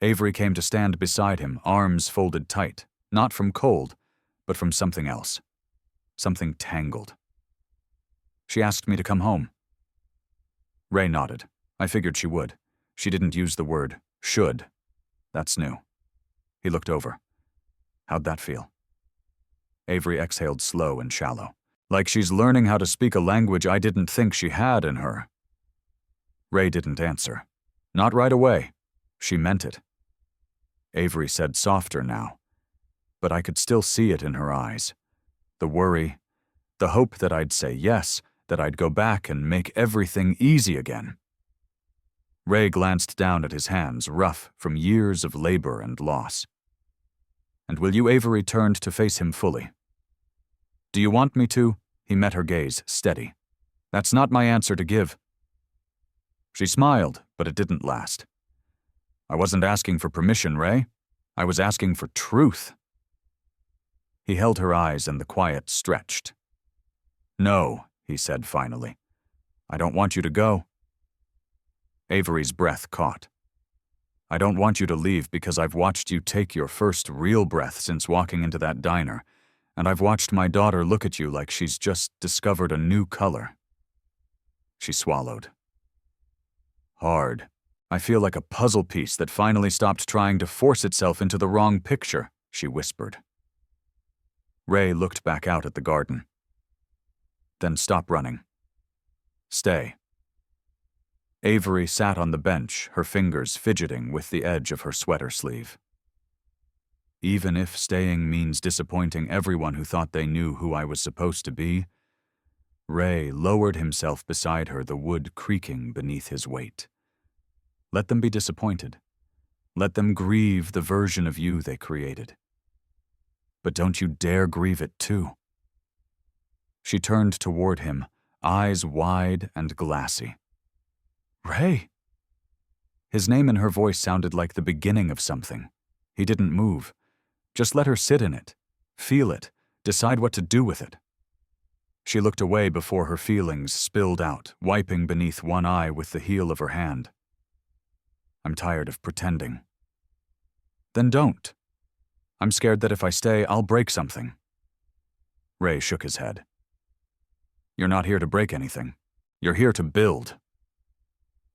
Avery came to stand beside him, arms folded tight, not from cold, but from something else. Something tangled. She asked me to come home. Ray nodded. I figured she would. She didn't use the word should. That's new. He looked over. How'd that feel? Avery exhaled slow and shallow, like she's learning how to speak a language I didn't think she had in her. Ray didn't answer. Not right away. She meant it. Avery said softer now, but I could still see it in her eyes. The worry, the hope that I'd say yes, that I'd go back and make everything easy again. Ray glanced down at his hands, rough from years of labor and loss. And will you? Avery turned to face him fully. Do you want me to? He met her gaze, steady. That's not my answer to give. She smiled, but it didn't last. I wasn't asking for permission, Ray. I was asking for truth. He held her eyes and the quiet stretched. No, he said finally. I don't want you to go. Avery's breath caught. I don't want you to leave because I've watched you take your first real breath since walking into that diner, and I've watched my daughter look at you like she's just discovered a new color. She swallowed. Hard. I feel like a puzzle piece that finally stopped trying to force itself into the wrong picture, she whispered. Ray looked back out at the garden. Then stop running. Stay. Avery sat on the bench, her fingers fidgeting with the edge of her sweater sleeve. Even if staying means disappointing everyone who thought they knew who I was supposed to be, Ray lowered himself beside her, the wood creaking beneath his weight. Let them be disappointed. Let them grieve the version of you they created. But don't you dare grieve it too. She turned toward him, eyes wide and glassy. Ray! His name in her voice sounded like the beginning of something. He didn't move. Just let her sit in it, feel it, decide what to do with it. She looked away before her feelings spilled out, wiping beneath one eye with the heel of her hand. I'm tired of pretending. Then don't. I'm scared that if I stay, I'll break something. Ray shook his head. You're not here to break anything. You're here to build.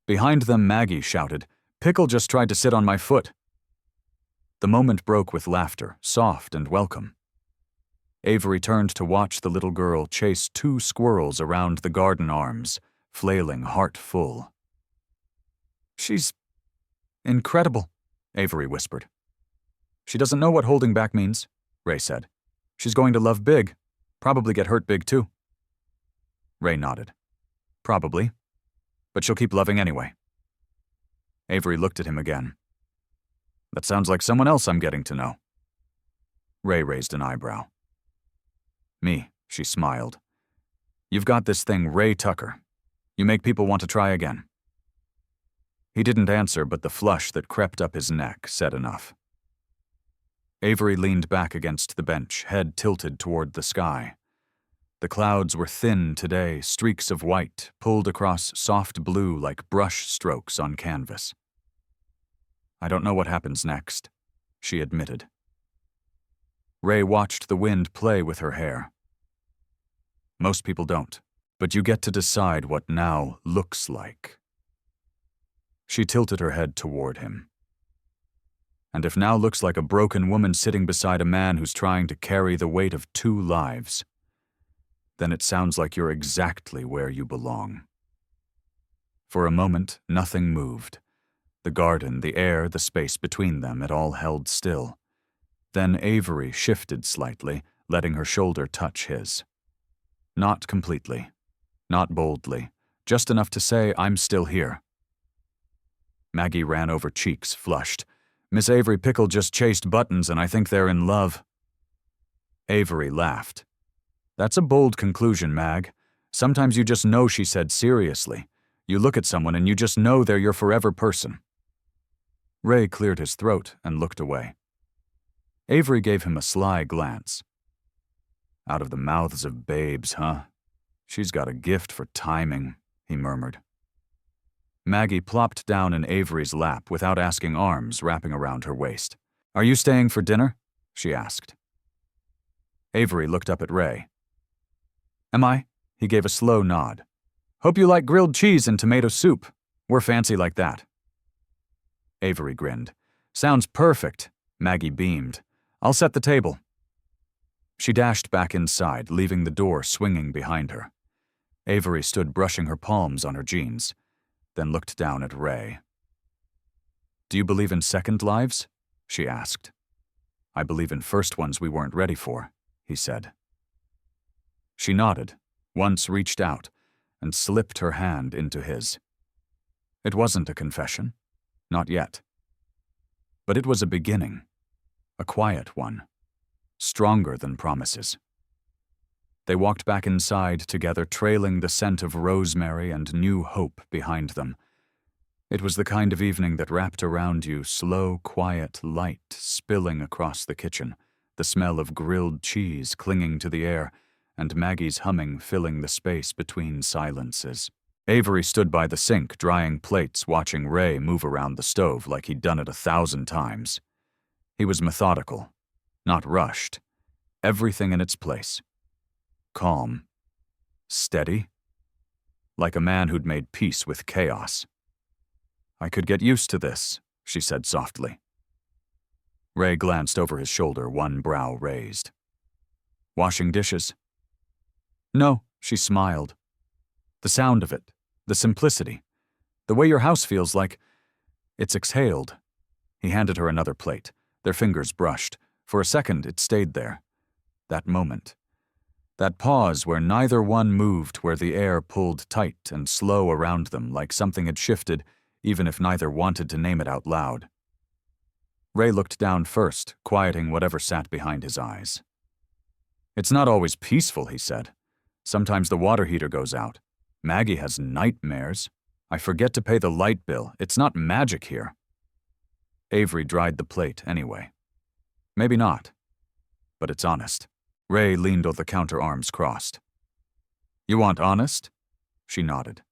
Behind them, Maggie shouted, Pickle just tried to sit on my foot. The moment broke with laughter, soft and welcome. Avery turned to watch the little girl chase 2 squirrels around the garden arms, flailing heart full. She's incredible, Avery whispered. She doesn't know what holding back means, Ray said. She's going to love big, probably get hurt big too. Ray nodded. Probably. But she'll keep loving anyway. Avery looked at him again. That sounds like someone else I'm getting to know. Ray raised an eyebrow. Me, she smiled. You've got this thing, Ray Tucker. You make people want to try again. He didn't answer, but the flush that crept up his neck said enough. Avery leaned back against the bench, head tilted toward the sky. The clouds were thin today, streaks of white, pulled across soft blue like brush strokes on canvas. I don't know what happens next, she admitted. Ray watched the wind play with her hair. Most people don't, but you get to decide what now looks like. She tilted her head toward him. And if now looks like a broken woman sitting beside a man who's trying to carry the weight of 2 lives, then it sounds like you're exactly where you belong. For a moment, nothing moved. The garden, the air, the space between them, it all held still. Then Avery shifted slightly, letting her shoulder touch his. Not completely, not boldly, just enough to say, I'm still here. Maggie ran over, cheeks flushed. Miss Avery Pickle just chased buttons and I think they're in love. Avery laughed. That's a bold conclusion, Mag. Sometimes you just know, she said seriously. You look at someone and you just know they're your forever person. Ray cleared his throat and looked away. Avery gave him a sly glance. Out of the mouths of babes, huh? She's got a gift for timing, he murmured. Maggie plopped down in Avery's lap without asking, arms wrapping around her waist. "Are you staying for dinner?" she asked. Avery looked up at Ray. "Am I?" He gave a slow nod. "Hope you like grilled cheese and tomato soup. We're fancy like that." Avery grinned. "Sounds perfect." Maggie beamed. "I'll set the table." She dashed back inside, leaving the door swinging behind her. Avery stood brushing her palms on her jeans, then looked down at Ray. "Do you believe in second lives?" she asked. "I believe in first ones we weren't ready for," he said. She nodded, once reached out, and slipped her hand into his. It wasn't a confession. Not yet. But it was a beginning. A quiet one. Stronger than promises. They walked back inside together, trailing the scent of rosemary and new hope behind them. It was the kind of evening that wrapped around you, slow, quiet light spilling across the kitchen, the smell of grilled cheese clinging to the air, and Maggie's humming filling the space between silences. Avery stood by the sink, drying plates, watching Ray move around the stove like he'd done it 1,000 times. He was methodical, not rushed. Everything in its place. Calm. Steady. Like a man who'd made peace with chaos. "I could get used to this," she said softly. Ray glanced over his shoulder, one brow raised. "Washing dishes?" "No," she smiled. "The sound of it, the simplicity, the way your house feels like it's exhaled." He handed her another plate. Their fingers brushed. For a second, it stayed there. That moment. That pause where neither one moved, where the air pulled tight and slow around them like something had shifted, even if neither wanted to name it out loud. Ray looked down first, quieting whatever sat behind his eyes. "It's not always peaceful," he said. "Sometimes the water heater goes out. Maggie has nightmares. I forget to pay the light bill. It's not magic here." Avery dried the plate anyway. "Maybe not. But it's honest." Ray leaned on the counter, arms crossed. "You want honest?" She nodded.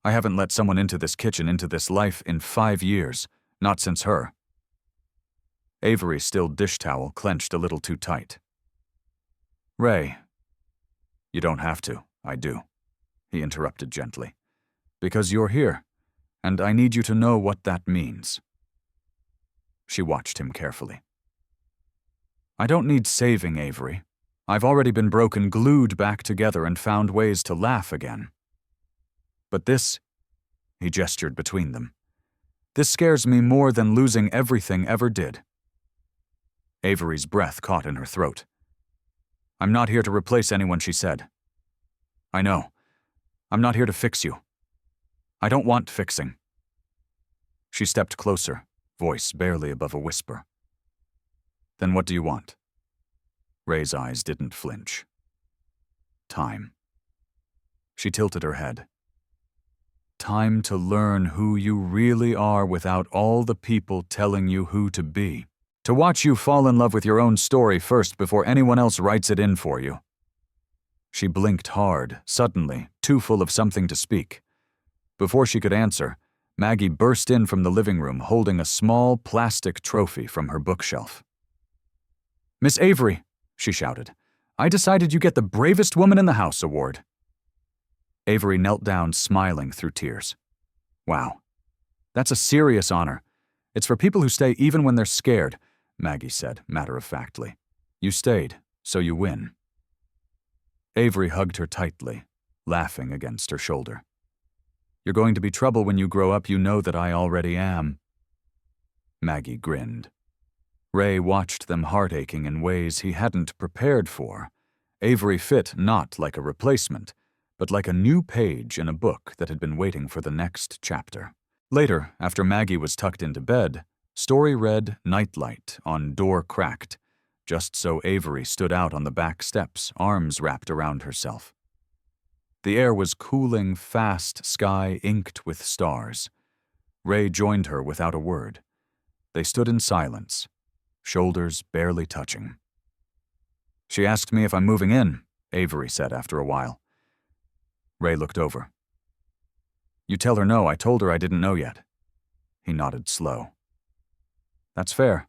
"I haven't let someone into this kitchen, into this life, in 5 years. Not since her." Avery's still dish towel clenched a little too tight. "Ray, you don't have to. I do," he interrupted gently. "Because you're here, and I need you to know what that means." She watched him carefully. "I don't need saving, Avery. I've already been broken, glued back together, and found ways to laugh again. But this," he gestured between them, "this scares me more than losing everything ever did." Avery's breath caught in her throat. "I'm not here to replace anyone," she said. "I know. I'm not here to fix you. I don't want fixing." She stepped closer, voice barely above a whisper. "Then what do you want?" Ray's eyes didn't flinch. "Time." She tilted her head. "Time to learn who you really are without all the people telling you who to be. To watch you fall in love with your own story first before anyone else writes it in for you." She blinked hard, suddenly, too full of something to speak. Before she could answer, Maggie burst in from the living room holding a small plastic trophy from her bookshelf. "Miss Avery," she shouted, "I decided you get the Bravest Woman in the House award." Avery knelt down, smiling through tears. "Wow. That's a serious honor. It's for people who stay even when they're scared," Maggie said, matter-of-factly. "You stayed, so you win." Avery hugged her tightly, laughing against her shoulder. "You're going to be trouble when you grow up, you know that I already am." Maggie grinned. Ray watched them heart-aching in ways he hadn't prepared for. Avery fit not like a replacement, but like a new page in a book that had been waiting for the next chapter. Later, after Maggie was tucked into bed, Story read Nightlight on Door Cracked, just so Avery stood out on the back steps, arms wrapped around herself. The air was cooling, fast sky inked with stars. Ray joined her without a word. They stood in silence, shoulders barely touching. "She asked me if I'm moving in," Avery said after a while. Ray looked over. You tell her no, I told her I didn't know yet. He nodded slow. That's fair,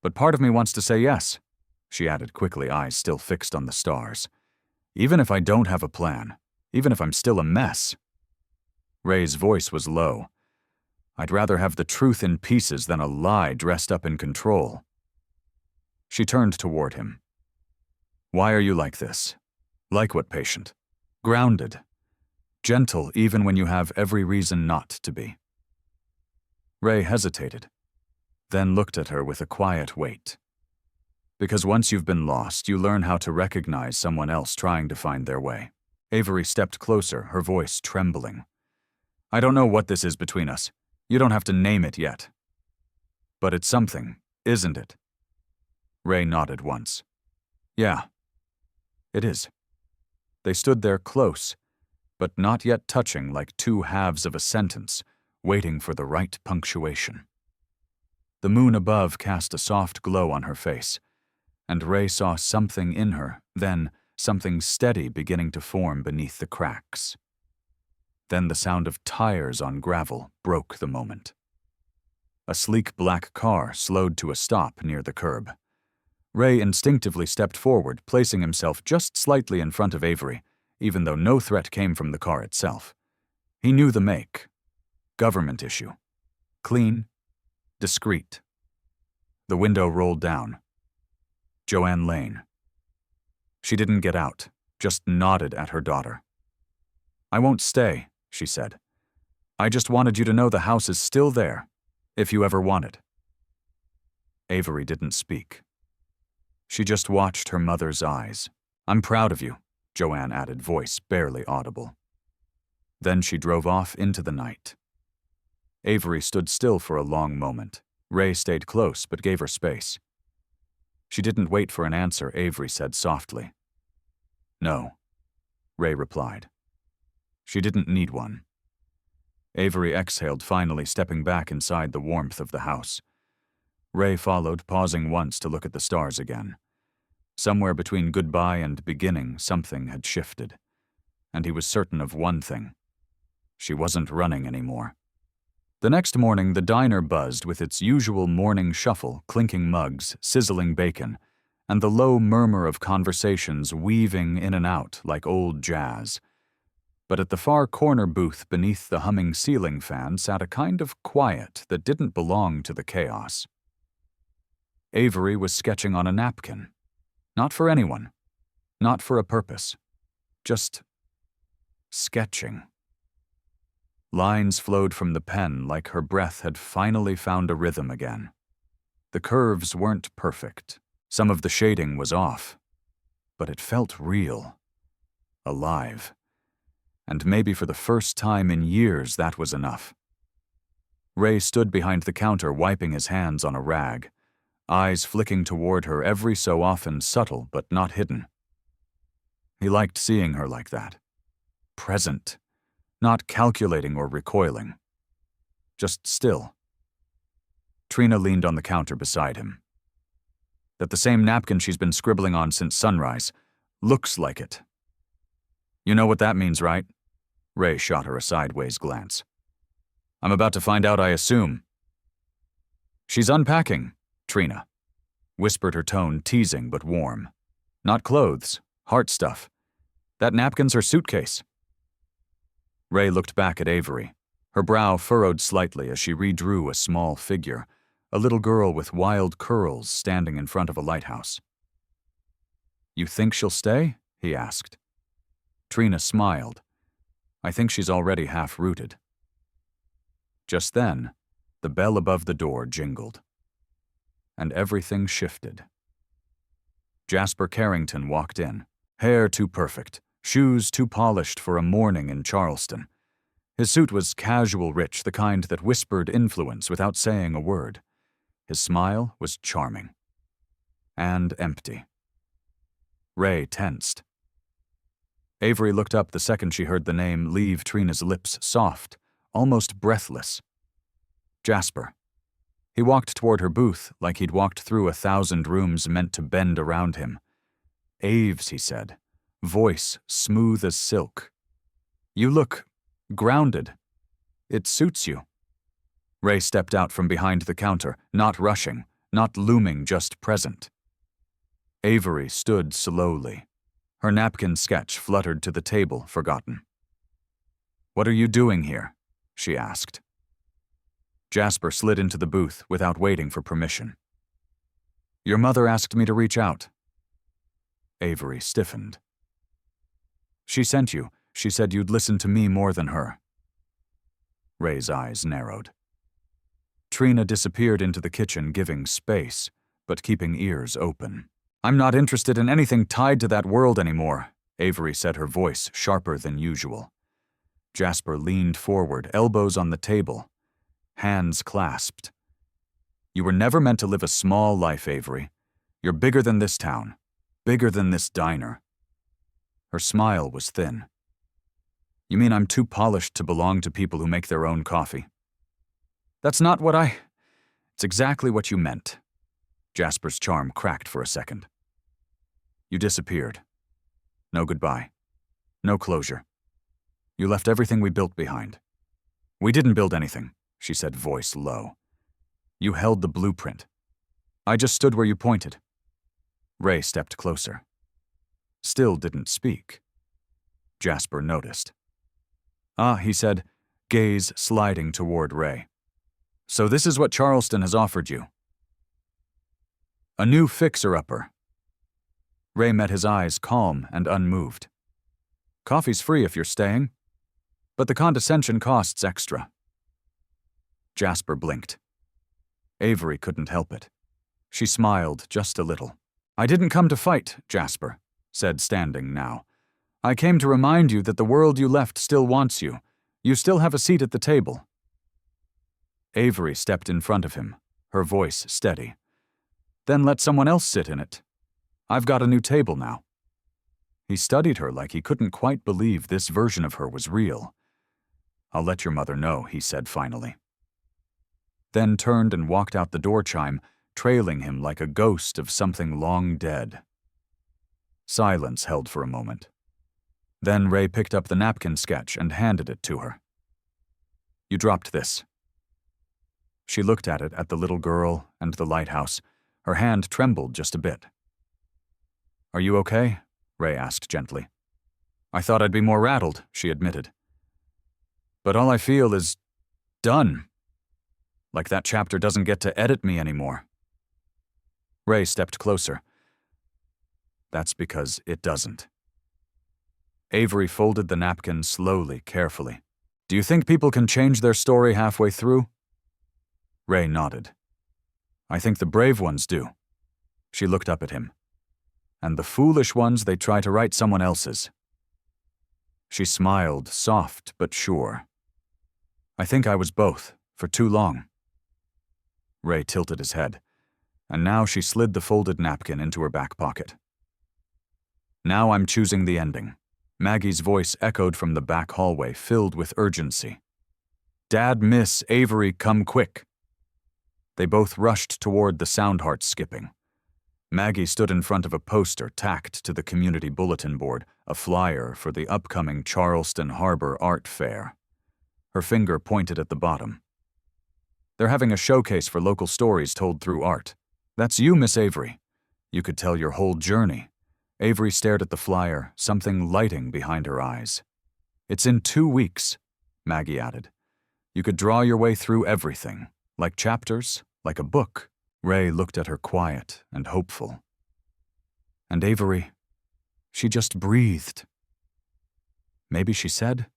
but part of me wants to say yes, she added quickly, eyes still fixed on the stars. Even if I don't have a plan, even if I'm still a mess. Ray's voice was low. I'd rather have the truth in pieces than a lie dressed up in control. She turned toward him. Why are you like this? Like what, patient? Grounded. Gentle even when you have every reason not to be. Ray hesitated, then looked at her with a quiet weight. Because once you've been lost, you learn how to recognize someone else trying to find their way. Avery stepped closer, her voice trembling. I don't know what this is between us. You don't have to name it yet. But it's something, isn't it? Ray nodded once. Yeah, it is. They stood there close, but not yet touching, like two halves of a sentence, waiting for the right punctuation. The moon above cast a soft glow on her face, and Ray saw something in her, then something steady beginning to form beneath the cracks. Then the sound of tires on gravel broke the moment. A sleek black car slowed to a stop near the curb. Ray instinctively stepped forward, placing himself just slightly in front of Avery, even though no threat came from the car itself. He knew the make. Government issue. Clean. Discreet. The window rolled down. Joanne Lane. She didn't get out, just nodded at her daughter. I won't stay, she said. I just wanted you to know the house is still there, if you ever want it. Avery didn't speak. She just watched her mother's eyes. I'm proud of you, Joanne added, voice barely audible. Then she drove off into the night. Avery stood still for a long moment. Ray stayed close but gave her space. She didn't wait for an answer, Avery said softly. No, Ray replied. She didn't need one. Avery exhaled, finally stepping back inside the warmth of the house. Ray followed, pausing once to look at the stars again. Somewhere between goodbye and beginning, something had shifted. And he was certain of one thing. She wasn't running anymore. The next morning, the diner buzzed with its usual morning shuffle, clinking mugs, sizzling bacon, and the low murmur of conversations weaving in and out like old jazz. But at the far corner booth beneath the humming ceiling fan sat a kind of quiet that didn't belong to the chaos. Avery was sketching on a napkin. Not for anyone. Not for a purpose. Just sketching. Lines flowed from the pen like her breath had finally found a rhythm again. The curves weren't perfect. Some of the shading was off. But it felt real. Alive. And maybe for the first time in years that was enough. Ray stood behind the counter wiping his hands on a rag, eyes flicking toward her every so often, subtle but not hidden. He liked seeing her like that. Present. Not calculating or recoiling. Just still. Trina leaned on the counter beside him. That the same napkin she's been scribbling on since sunrise. Looks like it. You know what that means, right? Ray shot her a sideways glance. I'm about to find out, I assume. She's unpacking, Trina, whispered, her tone teasing but warm. Not clothes, heart stuff. That napkin's her suitcase. Ray looked back at Avery. Her brow furrowed slightly as she redrew a small figure, a little girl with wild curls standing in front of a lighthouse. You think she'll stay? He asked. Trina smiled. I think she's already half-rooted. Just then, the bell above the door jingled. And everything shifted. Jasper Carrington walked in, hair too perfect, shoes too polished for a morning in Charleston. His suit was casual rich, the kind that whispered influence without saying a word. His smile was charming. And empty. Ray tensed. Avery looked up the second she heard the name leave Trina's lips, soft, almost breathless. Jasper. He walked toward her booth like he'd walked through 1,000 rooms meant to bend around him. Aves, he said, voice smooth as silk. You look grounded. It suits you. Ray stepped out from behind the counter, not rushing, not looming, just present. Avery stood slowly. Her napkin sketch fluttered to the table, forgotten. "What are you doing here?" she asked. Jasper slid into the booth without waiting for permission. "Your mother asked me to reach out." Avery stiffened. "She sent you. She said you'd listen to me more than her." Ray's eyes narrowed. Trina disappeared into the kitchen, giving space, but keeping ears open. "I'm not interested in anything tied to that world anymore," Avery said, her voice sharper than usual. Jasper leaned forward, elbows on the table, hands clasped. "You were never meant to live a small life, Avery. You're bigger than this town, bigger than this diner." Her smile was thin. "You mean I'm too polished to belong to people who make their own coffee?" "That's not what It's exactly what you meant." Jasper's charm cracked for a second. "You disappeared. No goodbye. No closure. You left everything we built behind." "We didn't build anything," she said, voice low. "You held the blueprint. I just stood where you pointed." Ray stepped closer. Still didn't speak. Jasper noticed. "Ah," he said, gaze sliding toward Ray. "So this is what Charleston has offered you." "A new fixer-upper." Ray met his eyes, calm and unmoved. "Coffee's free if you're staying, but the condescension costs extra." Jasper blinked. Avery couldn't help it. She smiled just a little. "I didn't come to fight, Jasper," said, standing now. "I came to remind you that the world you left still wants you. You still have a seat at the table." Avery stepped in front of him, her voice steady. "Then let someone else sit in it. I've got a new table now." He studied her like he couldn't quite believe this version of her was real. "I'll let your mother know," he said finally. Then turned and walked out the door chime, trailing him like a ghost of something long dead. Silence held for a moment. Then Ray picked up the napkin sketch and handed it to her. "You dropped this." She looked at it, at the little girl and the lighthouse. Her hand trembled just a bit. "Are you okay?" Ray asked gently. "I thought I'd be more rattled," she admitted. "But all I feel is done. Like that chapter doesn't get to edit me anymore." Ray stepped closer. "That's because it doesn't." Avery folded the napkin slowly, carefully. "Do you think people can change their story halfway through?" Ray nodded. "I think the brave ones do." She looked up at him. "And the foolish ones, they try to write someone else's." She smiled, soft but sure. "I think I was both, for too long." Ray tilted his head, and now she slid the folded napkin into her back pocket. "Now I'm choosing the ending." Maggie's voice echoed from the back hallway, filled with urgency. "Dad, Miss, Avery, come quick." They both rushed toward the Soundheart skipping. Maggie stood in front of a poster tacked to the community bulletin board, a flyer for the upcoming Charleston Harbor Art Fair. Her finger pointed at the bottom. "They're having a showcase for local stories told through art. That's you, Miss Avery. You could tell your whole journey." Avery stared at the flyer, something lighting behind her eyes. "It's in 2 weeks," Maggie added. "You could draw your way through everything, like chapters, like a book." Ray looked at her quiet and hopeful. "And Avery, she just breathed." "Maybe," she said,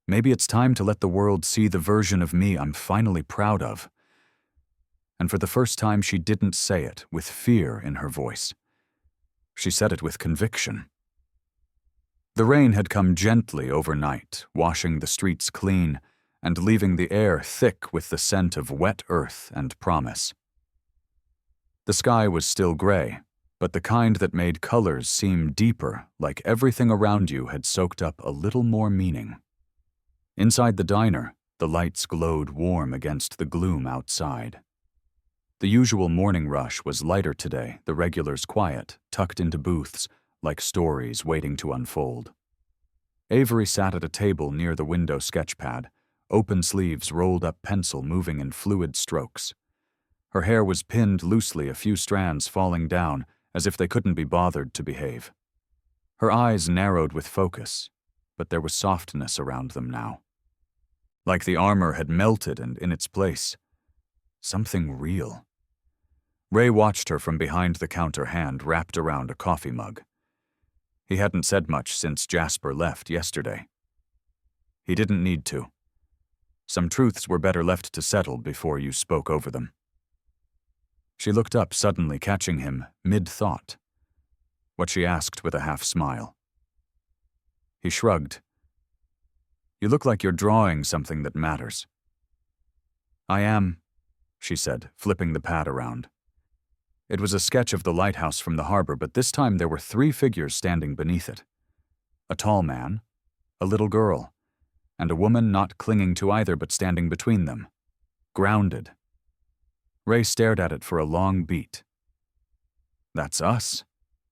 "maybe it's time to let the world see the version of me I'm finally proud of." And for the first time, she didn't say it with fear in her voice. She said it with conviction. The rain had come gently overnight, washing the streets clean and leaving the air thick with the scent of wet earth and promise. The sky was still gray, but the kind that made colors seem deeper, like everything around you had soaked up a little more meaning. Inside the diner, the lights glowed warm against the gloom outside. The usual morning rush was lighter today, the regulars quiet, tucked into booths, like stories waiting to unfold. Avery sat at a table near the window sketchpad, open sleeves, rolled up pencil moving in fluid strokes. Her hair was pinned loosely, a few strands falling down as if they couldn't be bothered to behave. Her eyes narrowed with focus, but there was softness around them now. Like the armor had melted and in its place, something real. Ray watched her from behind the counter, hand wrapped around a coffee mug. He hadn't said much since Jasper left yesterday. He didn't need to. Some truths were better left to settle before you spoke over them. She looked up, suddenly catching him mid-thought. What she asked with a half-smile. He shrugged. You look like you're drawing something that matters. I am, she said, flipping the pad around. It was a sketch of the lighthouse from the harbor, but this time there were 3 figures standing beneath it. A tall man, a little girl, and a woman not clinging to either but standing between them. Grounded. Ray stared at it for a long beat. That's us?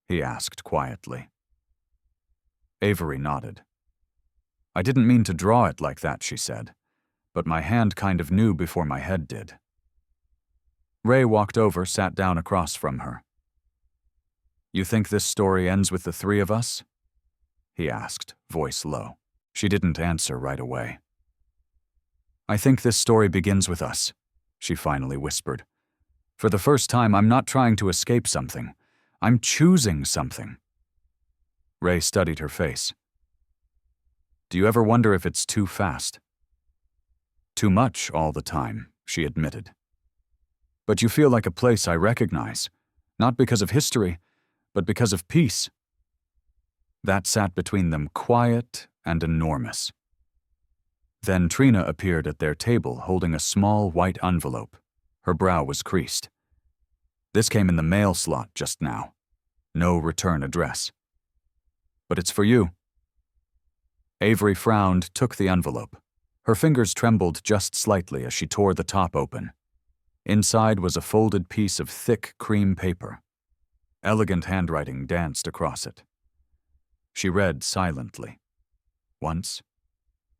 He asked quietly. Avery nodded. I didn't mean to draw it like that, she said, but my hand kind of knew before my head did. Ray walked over, sat down across from her. You think this story ends with the 3 of us? He asked, voice low. She didn't answer right away. I think this story begins with us, she finally whispered. For the first time, I'm not trying to escape something. I'm choosing something. Ray studied her face. Do you ever wonder if it's too fast? Too much all the time, she admitted. But you feel like a place I recognize, not because of history, but because of peace. That sat between them, quiet and enormous. Then Trina appeared at their table holding a small white envelope. Her brow was creased. This came in the mail slot just now. No return address. But it's for you. Avery frowned, took the envelope. Her fingers trembled just slightly as she tore the top open. Inside was a folded piece of thick cream paper. Elegant handwriting danced across it. She read silently. Once.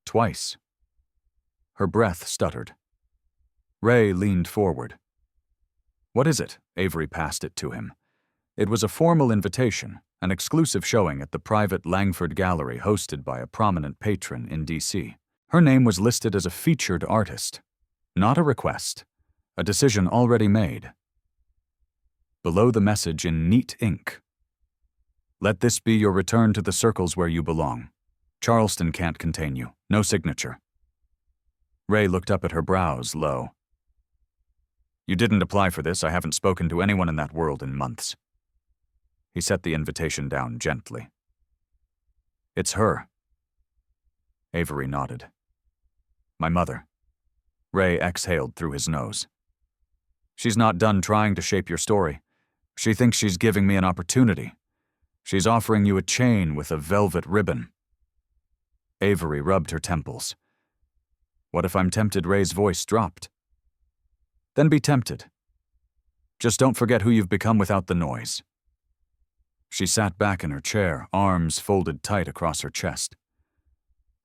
Twice. Her breath stuttered. Ray leaned forward. What is it? Avery passed it to him. It was a formal invitation, an exclusive showing at the private Langford Gallery hosted by a prominent patron in D.C. Her name was listed as a featured artist. Not a request. A decision already made. Below the message in neat ink. Let this be your return to the circles where you belong. Charleston can't contain you. No signature. Ray looked up at her brows, low. You didn't apply for this. I haven't spoken to anyone in that world in months. He set the invitation down gently. It's her. Avery nodded. My mother. Ray exhaled through his nose. She's not done trying to shape your story. She thinks she's giving me an opportunity. She's offering you a chain with a velvet ribbon. Avery rubbed her temples. What if I'm tempted? Ray's voice dropped. Then be tempted. Just don't forget who you've become without the noise. She sat back in her chair, arms folded tight across her chest.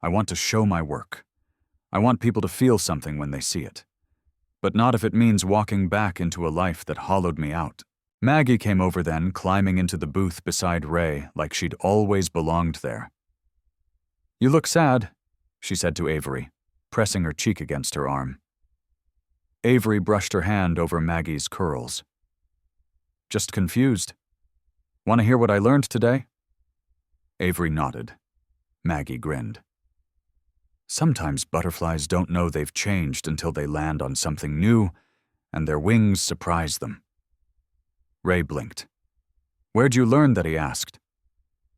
I want to show my work. I want people to feel something when they see it. But not if it means walking back into a life that hollowed me out. Maggie came over then, climbing into the booth beside Ray like she'd always belonged there. You look sad, she said to Avery, pressing her cheek against her arm. Avery brushed her hand over Maggie's curls. Just confused. Want to hear what I learned today? Avery nodded. Maggie grinned. Sometimes butterflies don't know they've changed until they land on something new, and their wings surprise them. Ray blinked. Where'd you learn that? He asked.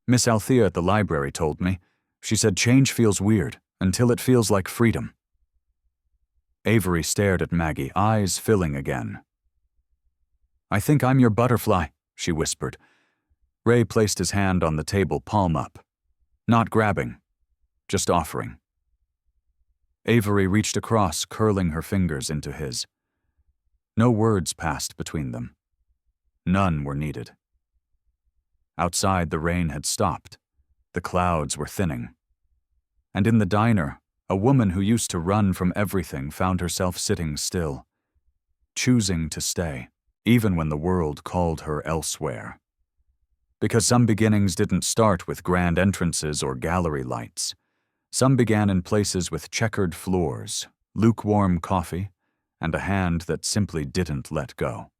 Miss Althea at the library told me. She said change feels weird until it feels like freedom. Avery stared at Maggie, eyes filling again. I think I'm your butterfly, she whispered. Ray placed his hand on the table, palm up. Not grabbing, just offering. Avery reached across, curling her fingers into his. No words passed between them. None were needed. Outside, the rain had stopped. The clouds were thinning. And in the diner, A woman who used to run from everything found herself sitting still, choosing to stay, even when the world called her elsewhere. Because some beginnings didn't start with grand entrances or gallery lights. Some began in places with checkered floors, lukewarm coffee, and a hand that simply didn't let go.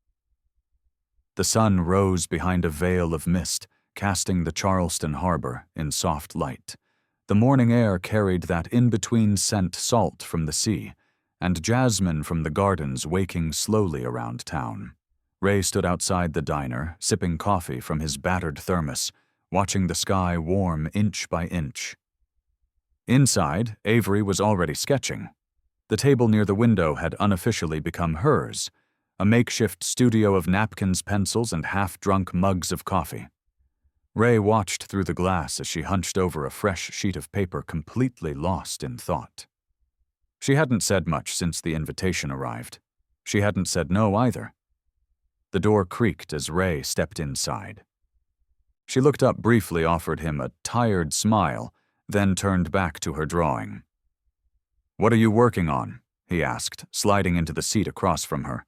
The sun rose behind a veil of mist, casting the Charleston harbor in soft light. The morning air carried that in-between scent salt from the sea, and jasmine from the gardens waking slowly around town. Ray stood outside the diner, sipping coffee from his battered thermos, watching the sky warm inch by inch. Inside, Avery was already sketching. The table near the window had unofficially become hers, a makeshift studio of napkins, pencils, and half-drunk mugs of coffee. Ray watched through the glass as she hunched over a fresh sheet of paper, completely lost in thought. She hadn't said much since the invitation arrived. She hadn't said no either. The door creaked as Ray stepped inside. She looked up briefly, offered him a tired smile, then turned back to her drawing. "What are you working on?" he asked, sliding into the seat across from her.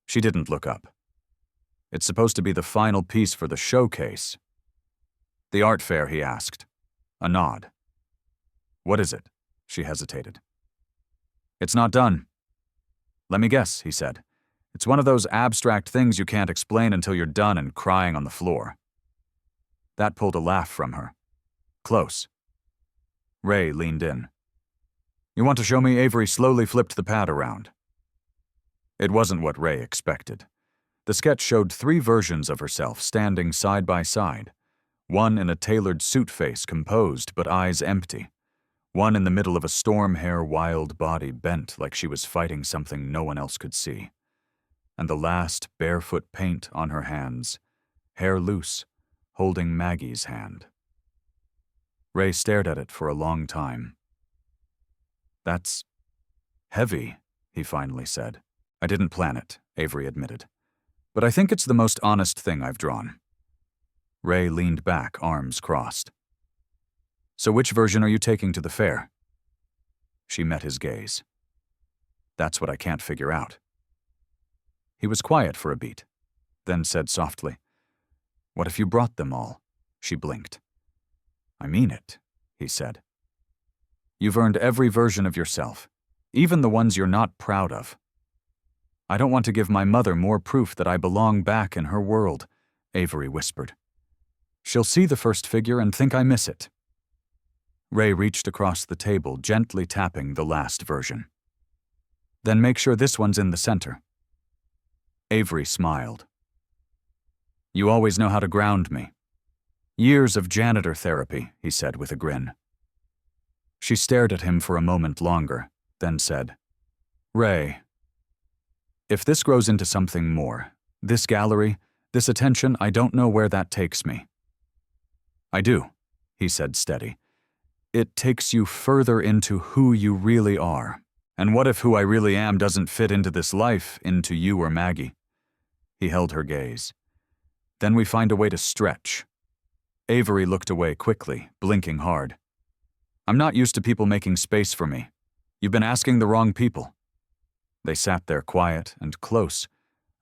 She didn't look up. "It's supposed to be the final piece for the showcase." "The art fair," he asked. A nod. "What is it?" She hesitated. "It's not done." "Let me guess," he said. "It's one of those abstract things you can't explain until you're done and crying on the floor." That pulled a laugh from her. "Close." Ray leaned in. "You want to show me?" Avery slowly flipped the pad around. It wasn't what Ray expected. The sketch showed 3 versions of herself standing side by side. One in a tailored suit face, composed but eyes empty. One in the middle of a storm hair wild body bent like she was fighting something no one else could see. And the last barefoot paint on her hands, hair loose, holding Maggie's hand. Ray stared at it for a long time. "That's heavy," he finally said. "I didn't plan it," Avery admitted. "But I think it's the most honest thing I've drawn." Ray leaned back, arms crossed. "So which version are you taking to the fair?" She met his gaze. "That's what I can't figure out." He was quiet for a beat, then said softly, "What if you brought them all?" She blinked. "I mean it," he said. "You've earned every version of yourself, even the ones you're not proud of." "I don't want to give my mother more proof that I belong back in her world," Avery whispered. "She'll see the first figure and think I miss it." Ray reached across the table, gently tapping the last version. "Then make sure this one's in the center." Avery smiled. "You always know how to ground me." "Years of janitor therapy," he said with a grin. She stared at him for a moment longer, then said, "Ray, if this grows into something more, this gallery, this attention, I don't know where that takes me." "I do," he said steady. "It takes you further into who you really are. And what if who I really am doesn't fit into this life, into you or Maggie?" He held her gaze. "Then we find a way to stretch." Avery looked away quickly, blinking hard. "I'm not used to people making space for me. You've been asking the wrong people." They sat there quiet and close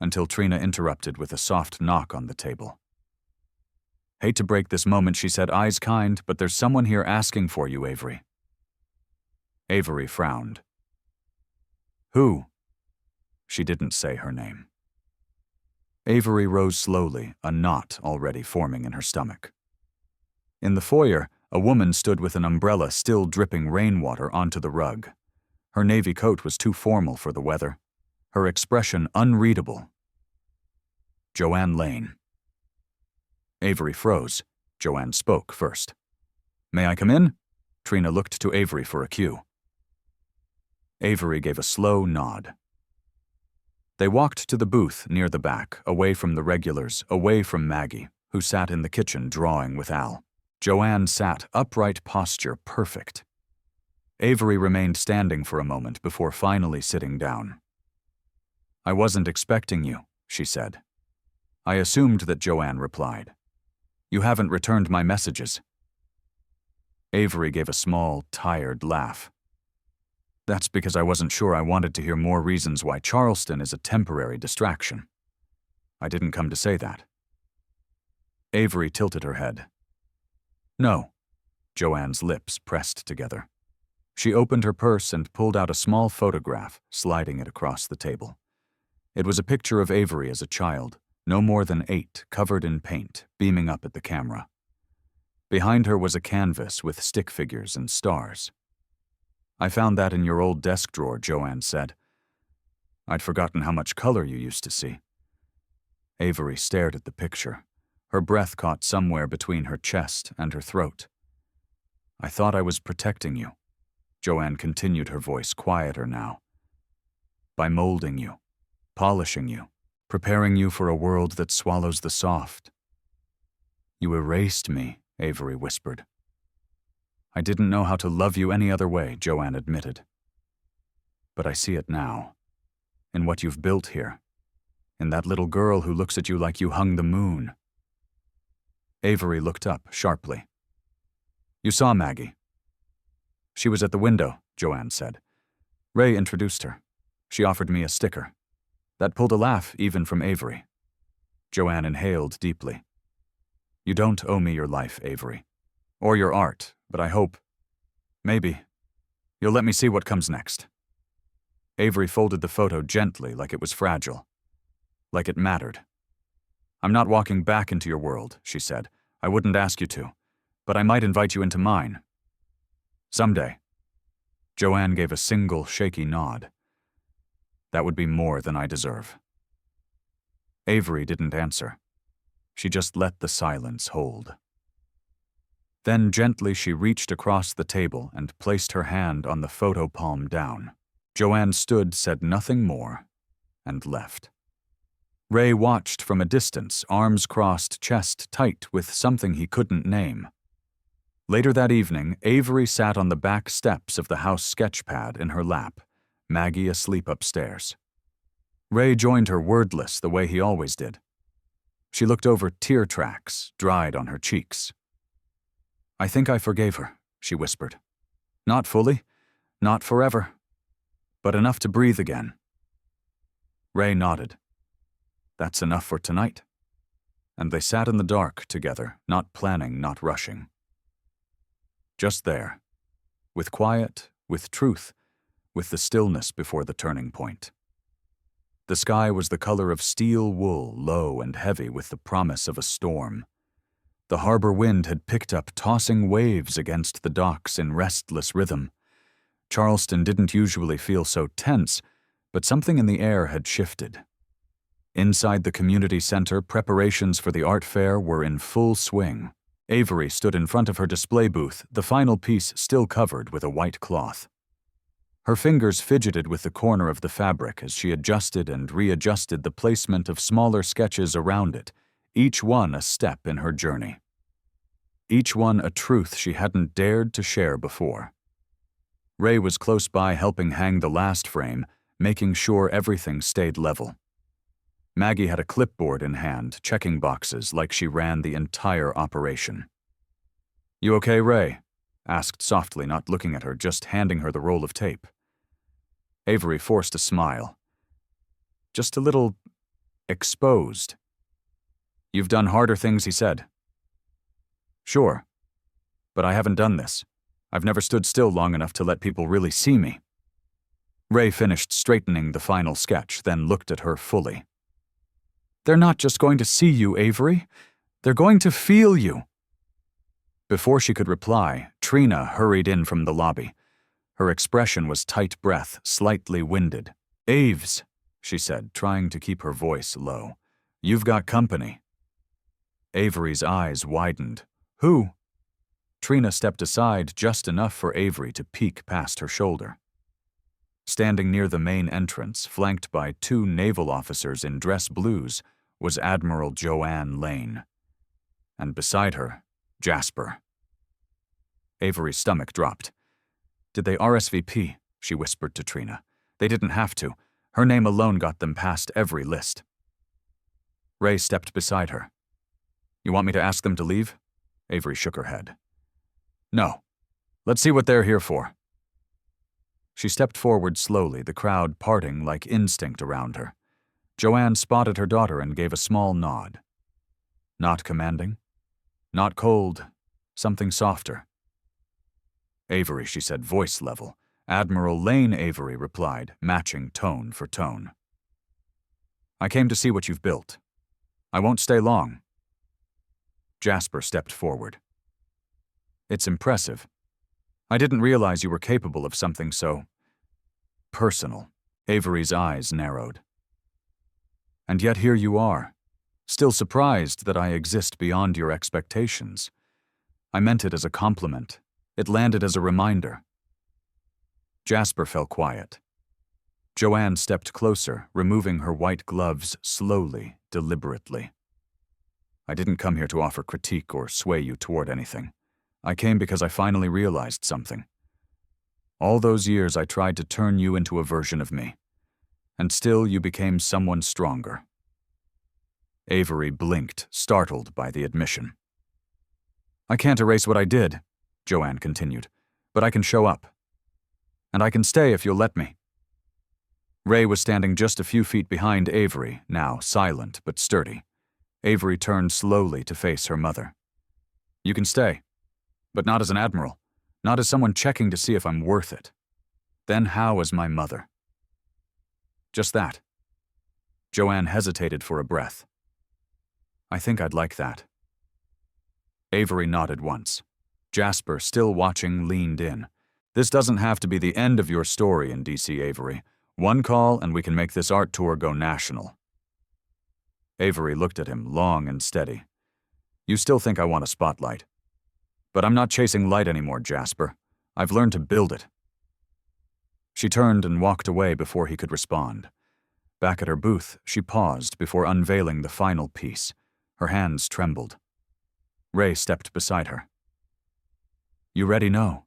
until Trina interrupted with a soft knock on the table. "Hate to break this moment," she said, eyes kind, "but there's someone here asking for you, Avery." Avery frowned. "Who?" She didn't say her name. Avery rose slowly, a knot already forming in her stomach. In the foyer, a woman stood with an umbrella still dripping rainwater onto the rug. Her navy coat was too formal for the weather, her expression unreadable. "Joanne Lane." Avery froze. Joanne spoke first. "May I come in?" Trina looked to Avery for a cue. Avery gave a slow nod. They walked to the booth near the back, away from the regulars, away from Maggie, who sat in the kitchen drawing with Al. Joanne sat, upright posture perfect. Avery remained standing for a moment before finally sitting down. "I wasn't expecting you," she said. "I assumed that," Joanne replied. "You haven't returned my messages." Avery gave a small, tired laugh. That's because I wasn't sure I wanted to hear more reasons why Charleston is a temporary distraction. I didn't come to say that. Avery tilted her head. No. Joanne's lips pressed together. She opened her purse and pulled out a small photograph, sliding it across the table. It was a picture of Avery as a child, no more than 8, covered in paint, beaming up at the camera. Behind her was a canvas with stick figures and stars. I found that in your old desk drawer, Joanne said. I'd forgotten how much color you used to see. Avery stared at the picture. Her breath caught somewhere between her chest and her throat. I thought I was protecting you. Joanne continued, her voice quieter now. By molding you, polishing you, preparing you for a world that swallows the soft. You erased me, Avery whispered. I didn't know how to love you any other way, Joanne admitted. But I see it now, in what you've built here, in that little girl who looks at you like you hung the moon. Avery looked up sharply. You saw Maggie. She was at the window, Joanne said. Ray introduced her. She offered me a sticker. That pulled a laugh even from Avery. Joanne inhaled deeply. You don't owe me your life, Avery. Or your art, but I hope, maybe, you'll let me see what comes next. Avery folded the photo gently, like it was fragile. Like it mattered. I'm not walking back into your world, she said. I wouldn't ask you to, but I might invite you into mine. Someday. Joanne gave a single shaky nod. That would be more than I deserve. Avery didn't answer. She just let the silence hold. Then gently she reached across the table and placed her hand on the photo palm down. Joanne stood, said nothing more, and left. Ray watched from a distance, arms crossed, chest tight with something he couldn't name. Later that evening, Avery sat on the back steps of the house sketchpad in her lap, Maggie asleep upstairs. Ray joined her wordless the way he always did. She looked over tear tracks, dried on her cheeks. I think I forgave her, she whispered. Not fully, not forever, but enough to breathe again. Ray nodded. That's enough for tonight. And they sat in the dark together, not planning, not rushing. Just there, with quiet, with truth, with the stillness before the turning point. The sky was the color of steel wool, low and heavy with the promise of a storm. The harbor wind had picked up, tossing waves against the docks in restless rhythm. Charleston didn't usually feel so tense, but something in the air had shifted. Inside the community center, preparations for the art fair were in full swing. Avery stood in front of her display booth, the final piece still covered with a white cloth. Her fingers fidgeted with the corner of the fabric as she adjusted and readjusted the placement of smaller sketches around it, each one a step in her journey. Each one a truth she hadn't dared to share before. Ray was close by helping hang the last frame, making sure everything stayed level. Maggie had a clipboard in hand, checking boxes like she ran the entire operation. You okay, Ray? Asked softly, not looking at her, just handing her the roll of tape. Avery forced a smile. Just a little exposed. You've done harder things, he said. Sure, but I haven't done this. I've never stood still long enough to let people really see me. Ray finished straightening the final sketch, then looked at her fully. They're not just going to see you, Avery. They're going to feel you. Before she could reply, Trina hurried in from the lobby. Her expression was tight breath, slightly winded. Aves, she said, trying to keep her voice low. You've got company. Avery's eyes widened. Who? Trina stepped aside just enough for Avery to peek past her shoulder. Standing near the main entrance, flanked by 2 naval officers in dress blues, was Admiral Joanne Lane. And beside her, Jasper. Avery's stomach dropped. Did they RSVP? She whispered to Trina. They didn't have to. Her name alone got them past every list. Ray stepped beside her. You want me to ask them to leave? Avery shook her head. No. Let's see what they're here for. She stepped forward slowly, the crowd parting like instinct around her. Joanne spotted her daughter and gave a small nod. Not commanding, not cold, something softer. Avery, she said, voice level. Admiral Lane Avery replied, matching tone for tone. I came to see what you've built. I won't stay long. Jasper stepped forward. It's impressive. I didn't realize you were capable of something so personal. Avery's eyes narrowed. And yet here you are, still surprised that I exist beyond your expectations. I meant it as a compliment. It landed as a reminder. Jasper fell quiet. Joanne stepped closer, removing her white gloves slowly, deliberately. I didn't come here to offer critique or sway you toward anything. I came because I finally realized something. All those years I tried to turn you into a version of me, and still you became someone stronger. Avery blinked, startled by the admission. I can't erase what I did, Joanne continued, but I can show up. And I can stay if you'll let me. Ray was standing just a few feet behind Avery, now silent but sturdy. Avery turned slowly to face her mother. You can stay, but not as an admiral, not as someone checking to see if I'm worth it. Then how as my mother? Just that. Joanne hesitated for a breath. I think I'd like that. Avery nodded once. Jasper, still watching, leaned in. This doesn't have to be the end of your story in DC, Avery. One call and we can make this art tour go national. Avery looked at him, long and steady. You still think I want a spotlight. But I'm not chasing light anymore, Jasper. I've learned to build it. She turned and walked away before he could respond. Back at her booth, she paused before unveiling the final piece. Her hands trembled. Ray stepped beside her. You already know,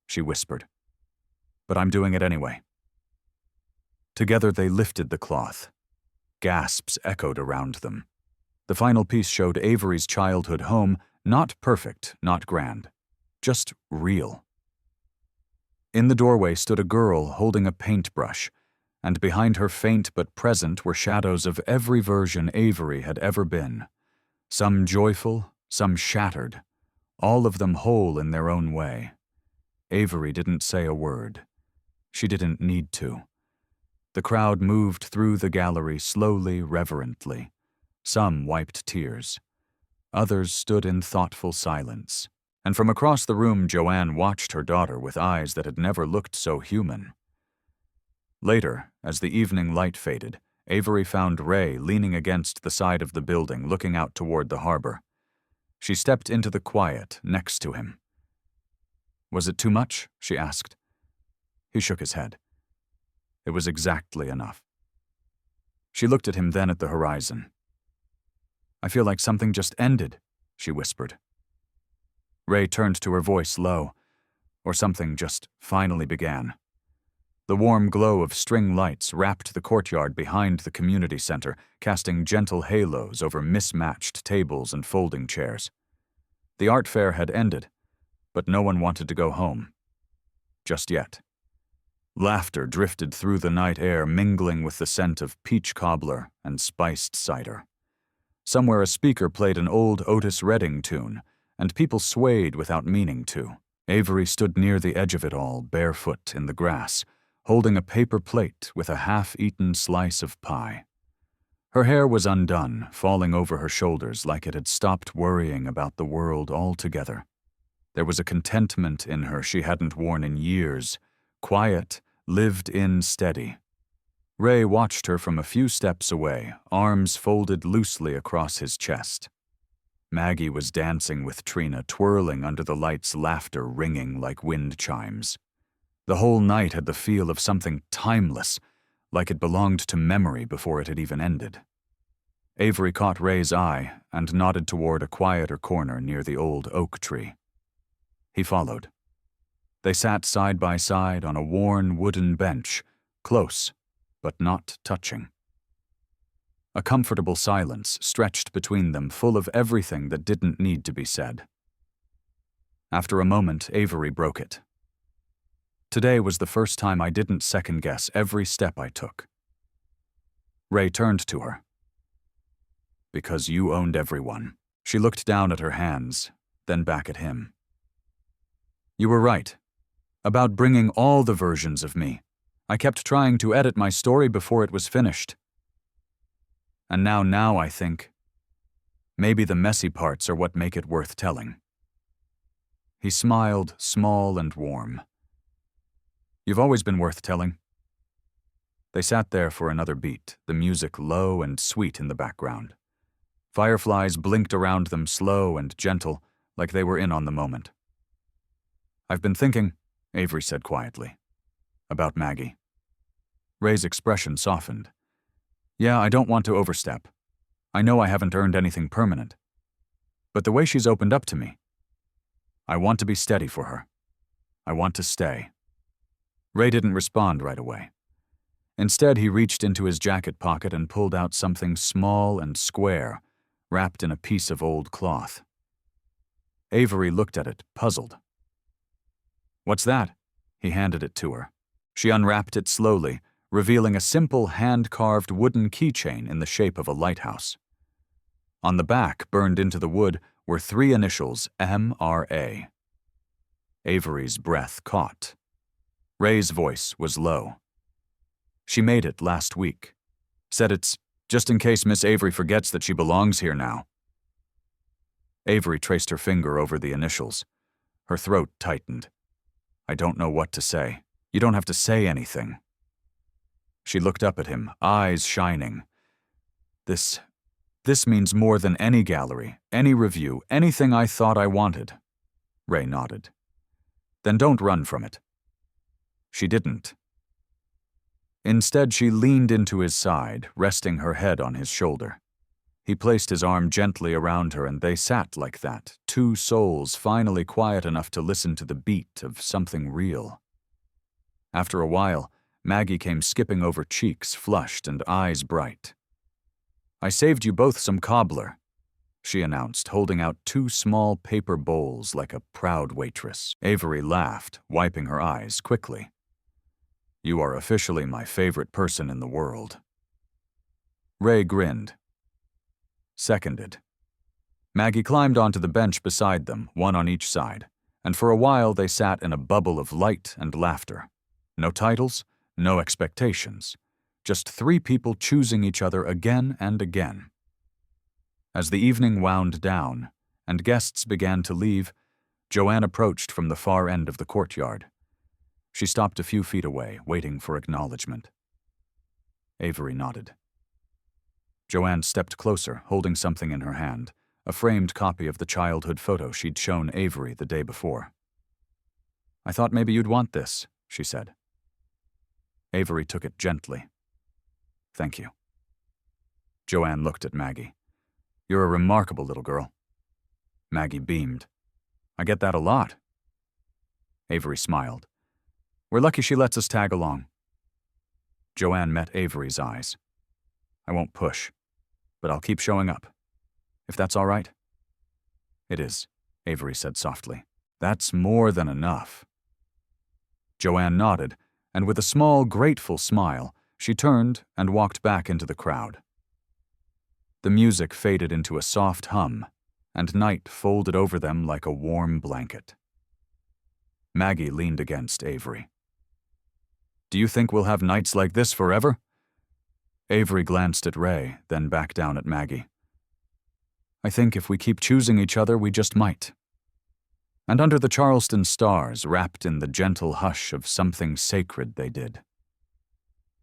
she whispered. But I'm doing it anyway. Together they lifted the cloth. Gasps echoed around them. The final piece showed Avery's childhood home, not perfect, not grand, just real. In the doorway stood a girl holding a paintbrush, and behind her faint but present were shadows of every version Avery had ever been. Some joyful, some shattered, all of them whole in their own way. Avery didn't say a word. She didn't need to. The crowd moved through the gallery slowly, reverently. Some wiped tears. Others stood in thoughtful silence. And from across the room, Joanne watched her daughter with eyes that had never looked so human. Later, as the evening light faded, Avery found Ray leaning against the side of the building, looking out toward the harbor. She stepped into the quiet next to him. Was it too much? She asked. He shook his head. It was exactly enough. She looked at him, then at the horizon. I feel like something just ended, she whispered. Ray turned to her, voice low, or something just finally began. The warm glow of string lights wrapped the courtyard behind the community center, casting gentle halos over mismatched tables and folding chairs. The art fair had ended, but no one wanted to go home. Just yet. Laughter drifted through the night air, mingling with the scent of peach cobbler and spiced cider. Somewhere a speaker played an old Otis Redding tune, and people swayed without meaning to. Avery stood near the edge of it all, barefoot in the grass, holding a paper plate with a half-eaten slice of pie. Her hair was undone, falling over her shoulders like it had stopped worrying about the world altogether. There was a contentment in her she hadn't worn in years, quiet, lived-in steady. Ray watched her from a few steps away, arms folded loosely across his chest. Maggie was dancing with Trina, twirling under the lights, laughter ringing like wind chimes. The whole night had the feel of something timeless, like it belonged to memory before it had even ended. Avery caught Ray's eye and nodded toward a quieter corner near the old oak tree. He followed. They sat side by side on a worn wooden bench, close, but not touching. A comfortable silence stretched between them, full of everything that didn't need to be said. After a moment, Avery broke it. Today was the first time I didn't second-guess every step I took. Ray turned to her. Because you owned everyone. She looked down at her hands, then back at him. You were right. About bringing all the versions of me. I kept trying to edit my story before it was finished. And now I think, maybe the messy parts are what make it worth telling. He smiled, small and warm. You've always been worth telling. They sat there for another beat, the music low and sweet in the background. Fireflies blinked around them slow and gentle, like they were in on the moment. I've been thinking, Avery said quietly, about Maggie. Ray's expression softened. Yeah, I don't want to overstep. I know I haven't earned anything permanent. But the way she's opened up to me, I want to be steady for her. I want to stay. Ray didn't respond right away. Instead, he reached into his jacket pocket and pulled out something small and square, wrapped in a piece of old cloth. Avery looked at it, puzzled. What's that? He handed it to her. She unwrapped it slowly, revealing a simple hand-carved wooden keychain in the shape of a lighthouse. On the back, burned into the wood, were 3 initials, M.R.A. Avery's breath caught. Ray's voice was low. She made it last week. Said it's just in case Miss Avery forgets that she belongs here now. Avery traced her finger over the initials. Her throat tightened. I don't know what to say. You don't have to say anything. She looked up at him, eyes shining. This means more than any gallery, any review, anything I thought I wanted. Ray nodded. Then don't run from it. She didn't. Instead, she leaned into his side, resting her head on his shoulder. He placed his arm gently around her, and they sat like that, 2 souls finally quiet enough to listen to the beat of something real. After a while, Maggie came skipping over, cheeks flushed and eyes bright. I saved you both some cobbler, she announced, holding out 2 small paper bowls like a proud waitress. Avery laughed, wiping her eyes quickly. You are officially my favorite person in the world. Ray grinned. Seconded. Maggie climbed onto the bench beside them, 1 on each side, and for a while they sat in a bubble of light and laughter. No titles, no expectations, just 3 people choosing each other again and again. As the evening wound down, and guests began to leave, Joanne approached from the far end of the courtyard. She stopped a few feet away, waiting for acknowledgement. Avery nodded. Joanne stepped closer, holding something in her hand, a framed copy of the childhood photo she'd shown Avery the day before. I thought maybe you'd want this, she said. Avery took it gently. Thank you. Joanne looked at Maggie. You're a remarkable little girl. Maggie beamed. I get that a lot. Avery smiled. We're lucky she lets us tag along. Joanne met Avery's eyes. I won't push, but I'll keep showing up. If that's all right? It is, Avery said softly. That's more than enough. Joanne nodded, and with a small, grateful smile, she turned and walked back into the crowd. The music faded into a soft hum, and night folded over them like a warm blanket. Maggie leaned against Avery. Do you think we'll have nights like this forever? Avery glanced at Ray, then back down at Maggie. I think if we keep choosing each other, we just might. And under the Charleston stars, wrapped in the gentle hush of something sacred they did.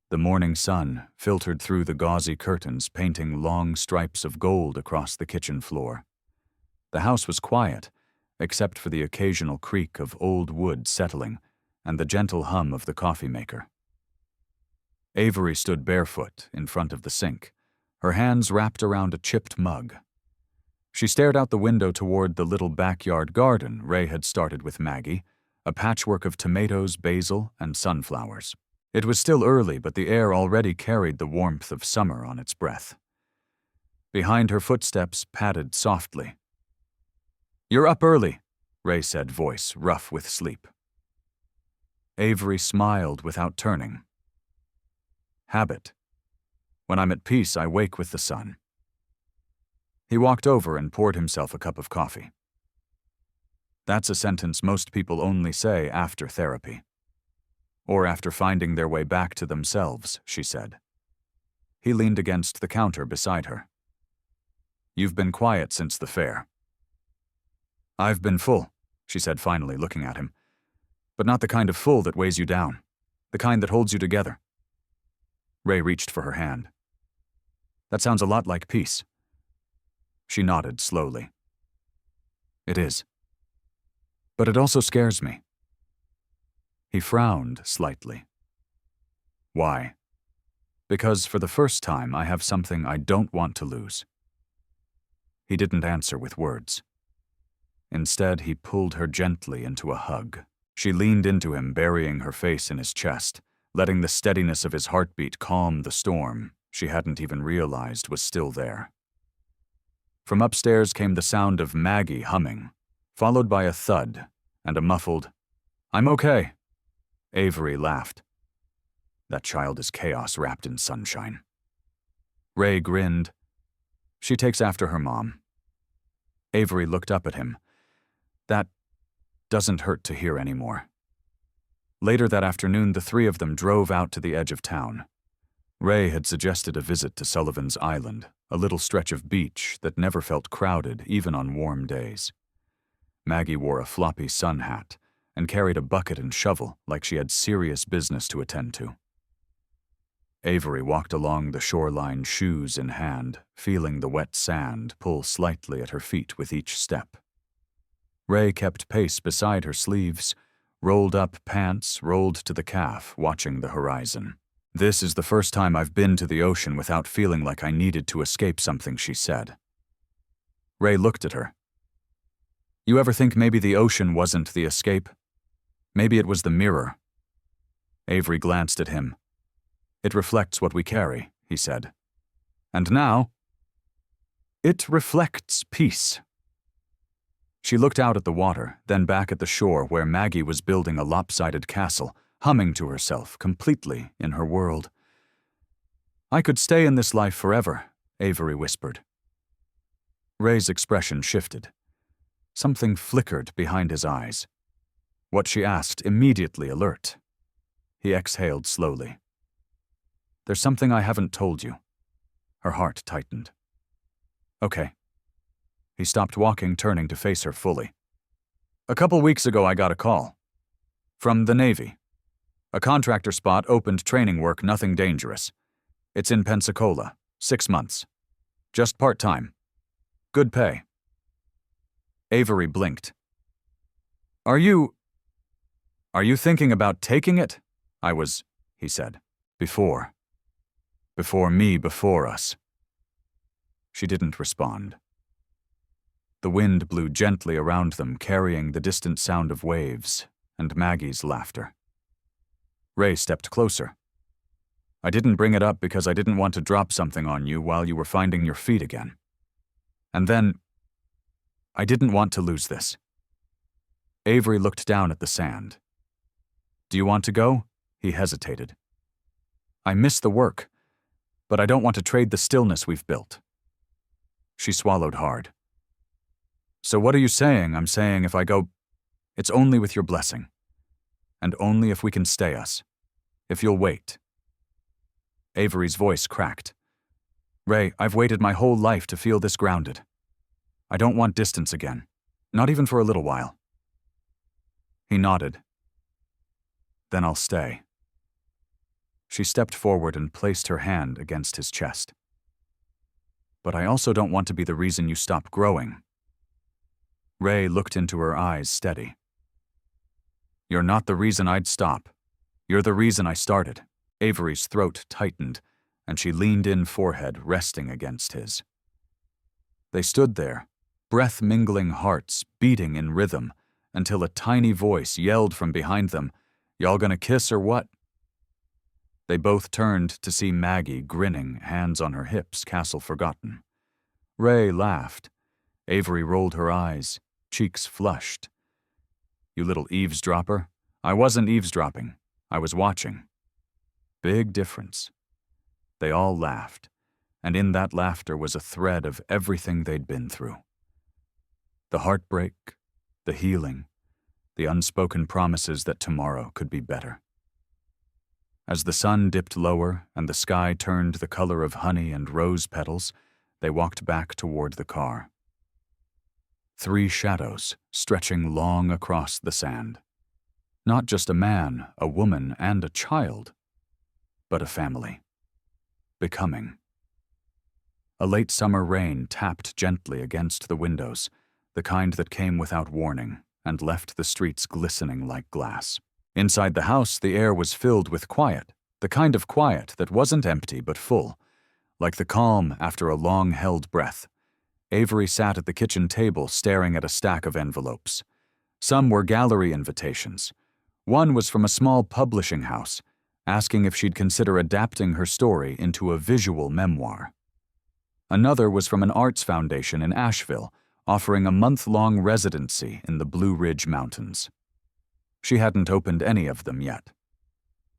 The morning sun filtered through the gauzy curtains, painting long stripes of gold across the kitchen floor. The house was quiet, except for the occasional creak of old wood settling and the gentle hum of the coffee maker. Avery stood barefoot in front of the sink, her hands wrapped around a chipped mug. She stared out the window toward the little backyard garden Ray had started with Maggie, a patchwork of tomatoes, basil, and sunflowers. It was still early, but the air already carried the warmth of summer on its breath. Behind her, footsteps padded softly. You're up early, Ray said, voice rough with sleep. Avery smiled without turning. Habit. When I'm at peace, I wake with the sun. He walked over and poured himself a cup of coffee. That's a sentence most people only say after therapy. Or after finding their way back to themselves, she said. He leaned against the counter beside her. You've been quiet since the fair. I've been full, she said finally, looking at him. But not the kind of full that weighs you down. The kind that holds you together. Ray reached for her hand. That sounds a lot like peace. She nodded slowly. It is. But it also scares me. He frowned slightly. Why? Because for the first time I have something I don't want to lose. He didn't answer with words. Instead, he pulled her gently into a hug. She leaned into him, burying her face in his chest, letting the steadiness of his heartbeat calm the storm she hadn't even realized was still there. From upstairs came the sound of Maggie humming, followed by a thud and a muffled, I'm okay. Avery laughed. That child is chaos wrapped in sunshine. Ray grinned. She takes after her mom. Avery looked up at him. That doesn't hurt to hear anymore. Later that afternoon, the three of them drove out to the edge of town. Ray had suggested a visit to Sullivan's Island, a little stretch of beach that never felt crowded even on warm days. Maggie wore a floppy sun hat and carried a bucket and shovel like she had serious business to attend to. Avery walked along the shoreline, shoes in hand, feeling the wet sand pull slightly at her feet with each step. Ray kept pace beside her sleeves, rolled up pants rolled to the calf, watching the horizon. This is the first time I've been to the ocean without feeling like I needed to escape something, she said. Ray looked at her. You ever think maybe the ocean wasn't the escape? Maybe it was the mirror. Avery glanced at him. It reflects what we carry, he said. And now, it reflects peace. She looked out at the water, then back at the shore where Maggie was building a lopsided castle, humming to herself, completely in her world. I could stay in this life forever, Avery whispered. Ray's expression shifted. Something flickered behind his eyes. What she asked immediately alert. He exhaled slowly. There's something I haven't told you. Her heart tightened. Okay. He stopped walking, turning to face her fully. A couple weeks ago I got a call. From the Navy. A contractor spot opened, training work, nothing dangerous. It's in Pensacola, 6 months. Just part-time. Good pay. Avery blinked. Are you thinking about taking it? I was, he said. Before me, before us. She didn't respond. The wind blew gently around them, carrying the distant sound of waves and Maggie's laughter. Ray stepped closer. I didn't bring it up because I didn't want to drop something on you while you were finding your feet again. And then, I didn't want to lose this. Avery looked down at the sand. Do you want to go? He hesitated. I miss the work, but I don't want to trade the stillness we've built. She swallowed hard. So what are you saying? I'm saying if I go, it's only with your blessing. And only if we can stay us. If you'll wait. Avery's voice cracked. Ray, I've waited my whole life to feel this grounded. I don't want distance again. Not even for a little while. He nodded. Then I'll stay. She stepped forward and placed her hand against his chest. But I also don't want to be the reason you stop growing. Ray looked into her eyes, steady. You're not the reason I'd stop. You're the reason I started. Avery's throat tightened, and she leaned in, forehead resting against his. They stood there, breath-mingling hearts beating in rhythm, until a tiny voice yelled from behind them, Y'all gonna kiss or what? They both turned to see Maggie grinning, hands on her hips, castle forgotten. Ray laughed. Avery rolled her eyes, cheeks flushed. You little eavesdropper, I wasn't eavesdropping. I was watching. Big difference. They all laughed, and in that laughter was a thread of everything they'd been through. The heartbreak, the healing, the unspoken promises that tomorrow could be better. As the sun dipped lower and the sky turned the color of honey and rose petals, they walked back toward the car. 3 shadows stretching long across the sand. Not just a man, a woman, and a child, but a family. Becoming. A late summer rain tapped gently against the windows, the kind that came without warning and left the streets glistening like glass. Inside the house, the air was filled with quiet, the kind of quiet that wasn't empty but full, like the calm after a long-held breath. Avery sat at the kitchen table staring at a stack of envelopes. Some were gallery invitations. One was from a small publishing house, asking if she'd consider adapting her story into a visual memoir. Another was from an arts foundation in Asheville, offering a month-long residency in the Blue Ridge Mountains. She hadn't opened any of them yet.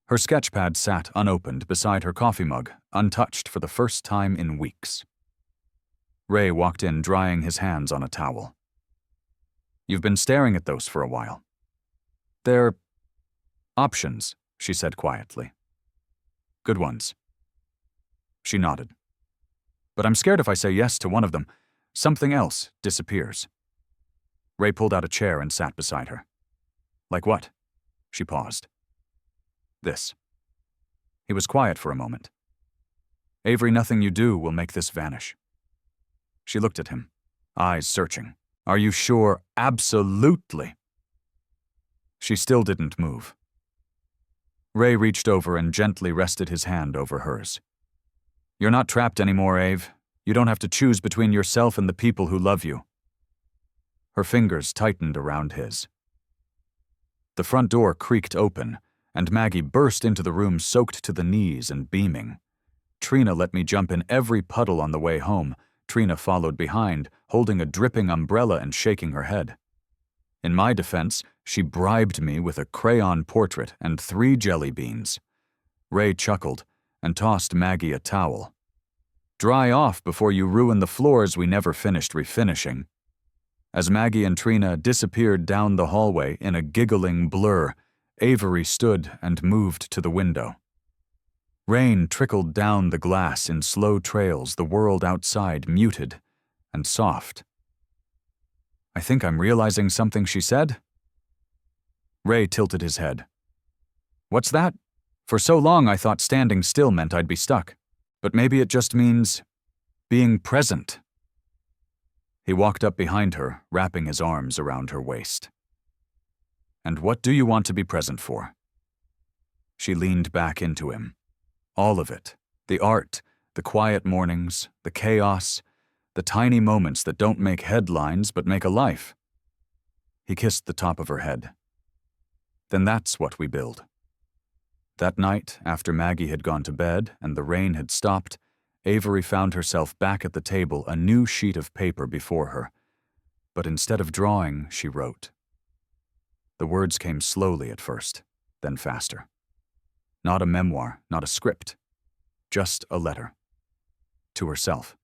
Her sketchpad sat unopened beside her coffee mug, untouched for the first time in weeks. Ray walked in, drying his hands on a towel. "You've been staring at those for a while." "They're options," she said quietly. "Good ones." She nodded. "But I'm scared if I say yes to one of them, something else disappears." Ray pulled out a chair and sat beside her. "Like what?" She paused. "This." He was quiet for a moment. "Avery, nothing you do will make this vanish." She looked at him, eyes searching. "Are you sure?" "Absolutely." She still didn't move. Ray reached over and gently rested his hand over hers. "You're not trapped anymore, Ave. You don't have to choose between yourself and the people who love you." Her fingers tightened around his. The front door creaked open, and Maggie burst into the room soaked to the knees and beaming. "Trina let me jump in every puddle on the way home." Trina followed behind, holding a dripping umbrella and shaking her head. In my defense, she bribed me with a crayon portrait and 3 jelly beans. Ray chuckled and tossed Maggie a towel. "Dry off before you ruin the floors we never finished refinishing." As Maggie and Trina disappeared down the hallway in a giggling blur, Avery stood and moved to the window. Rain trickled down the glass in slow trails, the world outside muted and soft. "I think I'm realizing something," she said. Ray tilted his head. "What's that? For so long I thought standing still meant I'd be stuck. But maybe it just means being present." He walked up behind her, wrapping his arms around her waist. "And what do you want to be present for?" She leaned back into him. All of it. The art, the quiet mornings, the chaos, the tiny moments that don't make headlines but make a life. He kissed the top of her head. "Then that's what we build." That night, after Maggie had gone to bed and the rain had stopped, Avery found herself back at the table, a new sheet of paper before her. But instead of drawing, she wrote. The words came slowly at first, then faster. Not a memoir, not a script. Just a letter. To herself.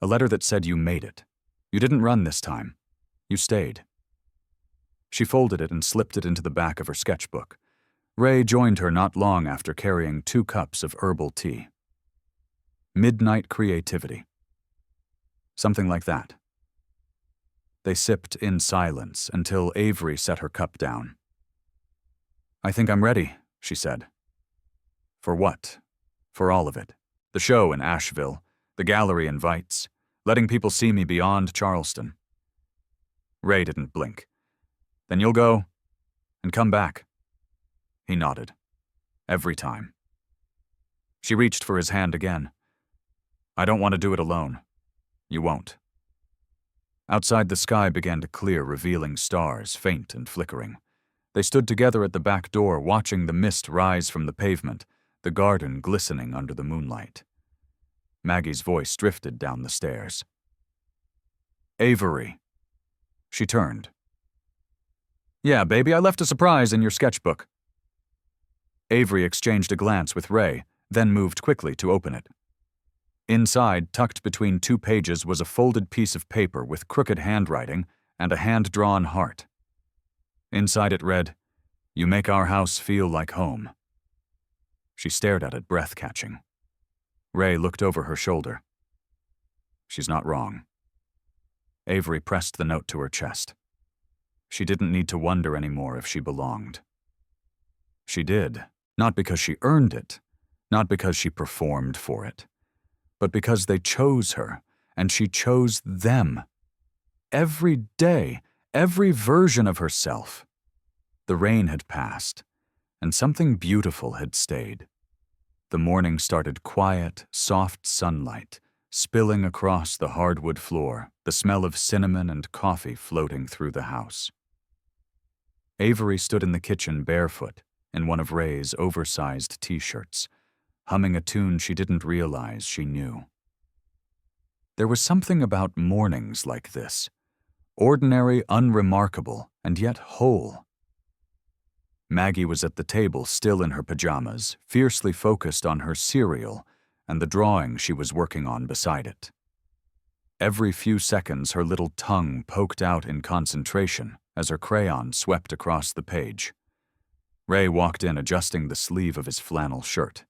A letter that said you made it. You didn't run this time. You stayed. She folded it and slipped it into the back of her sketchbook. Ray joined her not long after, carrying 2 cups of herbal tea. Midnight creativity. Something like that. They sipped in silence until Avery set her cup down. "I think I'm ready," she said. "For what?" "For all of it. The show in Asheville, the gallery invites, letting people see me beyond Charleston." Ray didn't blink. "Then you'll go and come back." He nodded. Every time. She reached for his hand again. "I don't want to do it alone." "You won't." Outside, the sky began to clear, revealing stars, faint and flickering. They stood together at the back door, watching the mist rise from the pavement, the garden glistening under the moonlight. Maggie's voice drifted down the stairs. "Avery." She turned. Yeah, baby, I left a surprise in your sketchbook. Avery exchanged a glance with Ray, then moved quickly to open it. Inside, tucked between 2 pages, was a folded piece of paper with crooked handwriting and a hand-drawn heart. Inside it read, "You make our house feel like home." She stared at it, breath-catching. Ray looked over her shoulder. She's not wrong. Avery pressed the note to her chest. She didn't need to wonder anymore if she belonged. She did, not because she earned it, not because she performed for it, but because they chose her, and she chose them. Every day, every version of herself. The rain had passed, and something beautiful had stayed. The morning started quiet, soft sunlight, spilling across the hardwood floor, the smell of cinnamon and coffee floating through the house. Avery stood in the kitchen barefoot, in one of Ray's oversized t-shirts, humming a tune she didn't realize she knew. There was something about mornings like this, ordinary, unremarkable, and yet whole. Maggie was at the table, still in her pajamas, fiercely focused on her cereal and the drawing she was working on beside it. Every few seconds, her little tongue poked out in concentration as her crayon swept across the page. Ray walked in, adjusting the sleeve of his flannel shirt.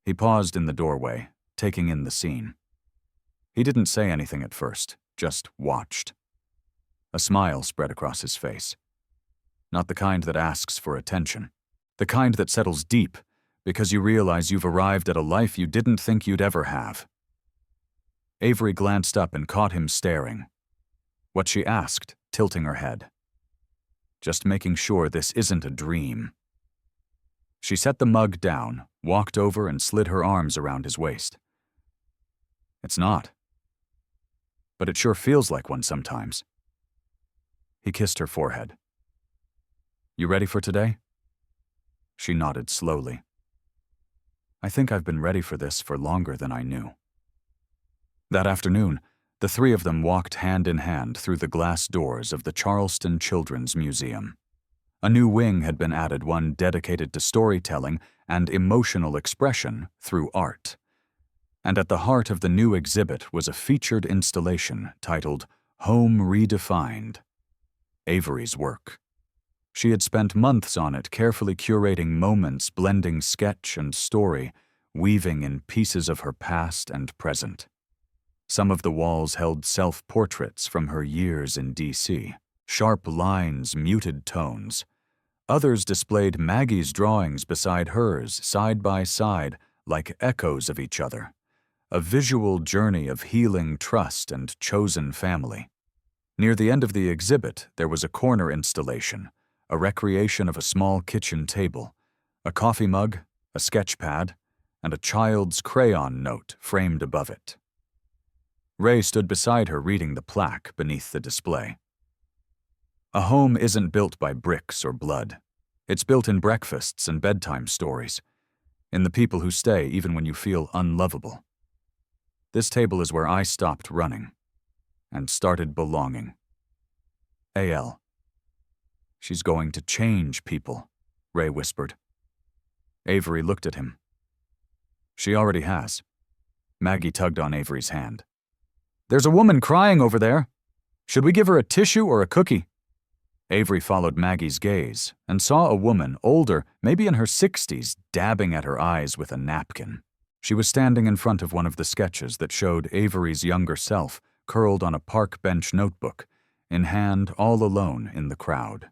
He paused in the doorway, taking in the scene. He didn't say anything at first, just watched. A smile spread across his face. Not the kind that asks for attention. The kind that settles deep, because you realize you've arrived at a life you didn't think you'd ever have. Avery glanced up and caught him staring. What she asked, tilting her head. Just making sure this isn't a dream. She set the mug down, walked over and slid her arms around his waist. It's not. But it sure feels like one sometimes. He kissed her forehead. You ready for today? She nodded slowly. I think I've been ready for this for longer than I knew. That afternoon, the 3 of them walked hand in hand through the glass doors of the Charleston Children's Museum. A new wing had been added, one dedicated to storytelling and emotional expression through art. And at the heart of the new exhibit was a featured installation titled Home Redefined. Avery's work. She had spent months on it, carefully curating moments, blending sketch and story, weaving in pieces of her past and present. Some of the walls held self-portraits from her years in D.C., sharp lines, muted tones. Others displayed Maggie's drawings beside hers, side by side, like echoes of each other. A visual journey of healing trust and chosen family. Near the end of the exhibit, there was a corner installation, a recreation of a small kitchen table, a coffee mug, a sketch pad, and a child's crayon note framed above it. Ray stood beside her, reading the plaque beneath the display. A home isn't built by bricks or blood. It's built in breakfasts and bedtime stories, in the people who stay even when you feel unlovable. This table is where I stopped running and started belonging. A.L. She's going to change people, Ray whispered. Avery looked at him. She already has. Maggie tugged on Avery's hand. There's a woman crying over there. Should we give her a tissue or a cookie? Avery followed Maggie's gaze and saw a woman, older, maybe in her 60s, dabbing at her eyes with a napkin. She was standing in front of one of the sketches that showed Avery's younger self, curled on a park bench notebook, in hand, all alone in the crowd.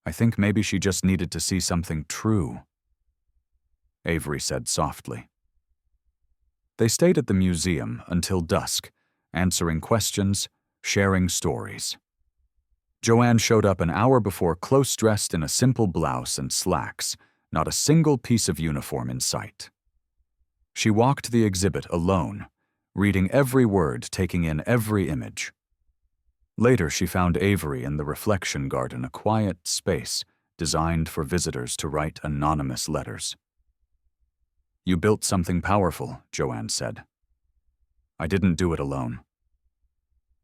I think maybe she just needed to see something true, Avery said softly. They stayed at the museum until dusk, answering questions, sharing stories. Joanne showed up an hour before, close-dressed in a simple blouse and slacks, not a single piece of uniform in sight. She walked the exhibit alone, reading every word, taking in every image. Later, she found Avery in the reflection garden, a quiet space designed for visitors to write anonymous letters. You built something powerful, Joanne said. I didn't do it alone.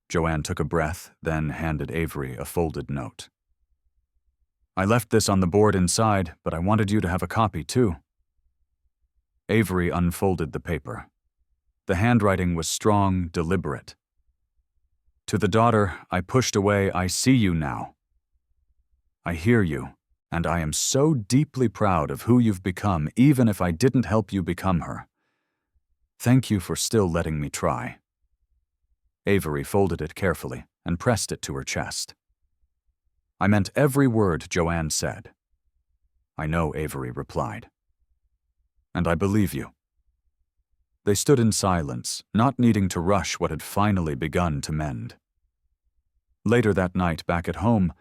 Joanne took a breath, then handed Avery a folded note. I left this on the board inside, but I wanted you to have a copy too. Avery unfolded the paper. The handwriting was strong, deliberate. To the daughter, I pushed away, I see you now. I hear you, and I am so deeply proud of who you've become, even if I didn't help you become her. Thank you for still letting me try. Avery folded it carefully and pressed it to her chest. I meant every word Joanne said. I know, Avery replied. And I believe you. They stood in silence, not needing to rush what had finally begun to mend. Later that night, back at home,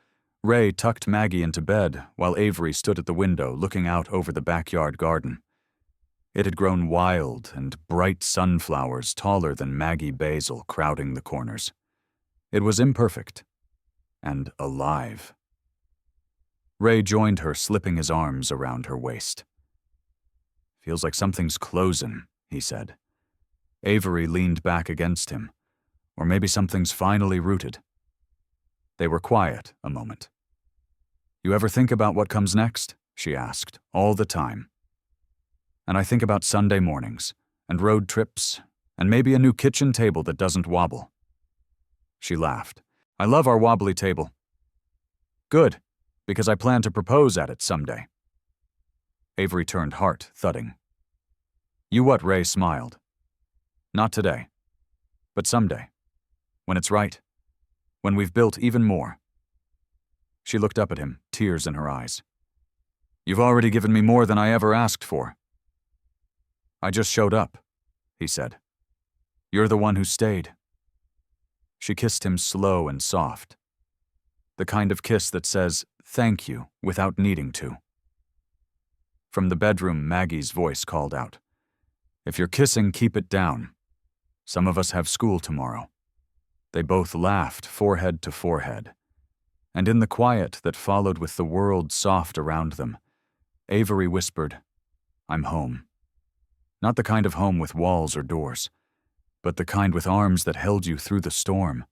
Ray tucked Maggie into bed while Avery stood at the window looking out over the backyard garden. It had grown wild and bright sunflowers taller than Maggie basil crowding the corners. It was imperfect and alive. Ray joined her, slipping his arms around her waist. Feels like something's closing, he said. Avery leaned back against him. Or maybe something's finally rooted. They were quiet a moment. You ever think about what comes next? She asked, all the time. And I think about Sunday mornings, and road trips, and maybe a new kitchen table that doesn't wobble. She laughed. I love our wobbly table. Good, because I plan to propose at it someday. Avery turned, heart thudding. You what? Ray smiled. Not today, but someday, when it's right, when we've built even more. She looked up at him, tears in her eyes. You've already given me more than I ever asked for. I just showed up, he said. You're the one who stayed. She kissed him slow and soft. The kind of kiss that says, thank you, without needing to. From the bedroom, Maggie's voice called out. If you're kissing, keep it down. Some of us have school tomorrow. They both laughed, forehead to forehead. And in the quiet that followed with the world soft around them, Avery whispered, I'm home. Not the kind of home with walls or doors, but the kind with arms that held you through the storm,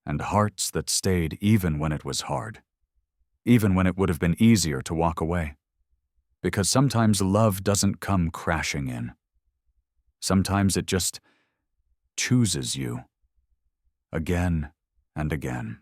and hearts that stayed even when it was hard, even when it would have been easier to walk away. Because sometimes love doesn't come crashing in. Sometimes it just chooses you, again and again.